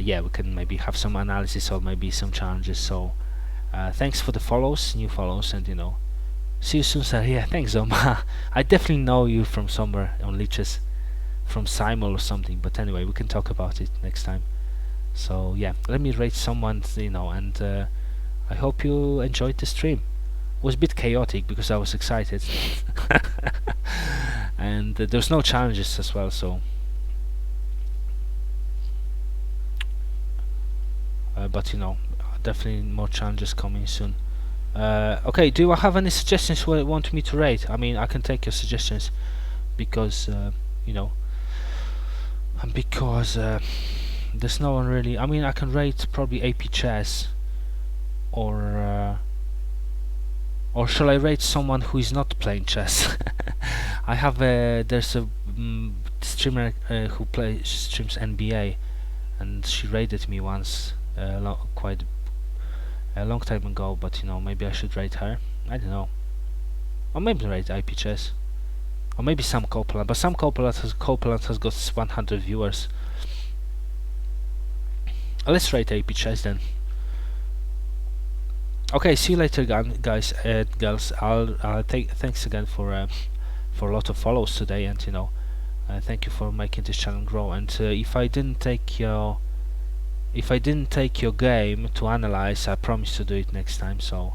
yeah, we can maybe have some analysis or maybe some challenges. So thanks for the follows, new follows, and you know, see you soon, sir. Yeah, thanks, Omar. I definitely know you from somewhere on Leeches, from Simul or something. But anyway, we can talk about it next time. So yeah, let me rate someone, you know, and I hope you enjoyed the stream. It was a bit chaotic because I was excited, and there's no challenges as well. So, but you know, definitely more challenges coming soon. Okay, do you have any suggestions what you want me to rate? I mean, I can take your suggestions because you know, and because there's no one really. I mean, I can rate probably AP chess, or shall I rate someone who is not playing chess? I have there's a streamer who streams NBA, and she rated me once, quite a long time ago. But you know, maybe I should rate her. I don't know, or maybe rate IP chess, or maybe Sam Copeland. But Sam Copeland has got 100 viewers. Let's rate AP chess then. Okay, see you later, guys and girls. I'll thanks again for a lot of follows today, and you know, thank you for making this channel grow. And if I didn't take your game to analyze, I promise to do it next time. So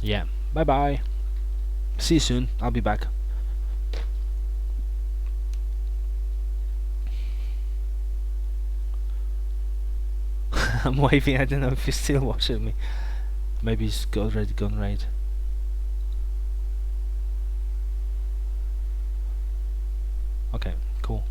yeah, bye bye. See you soon. I'll be back. I'm waving. I don't know if you're still watching me. Maybe it's already gone right. Okay, cool.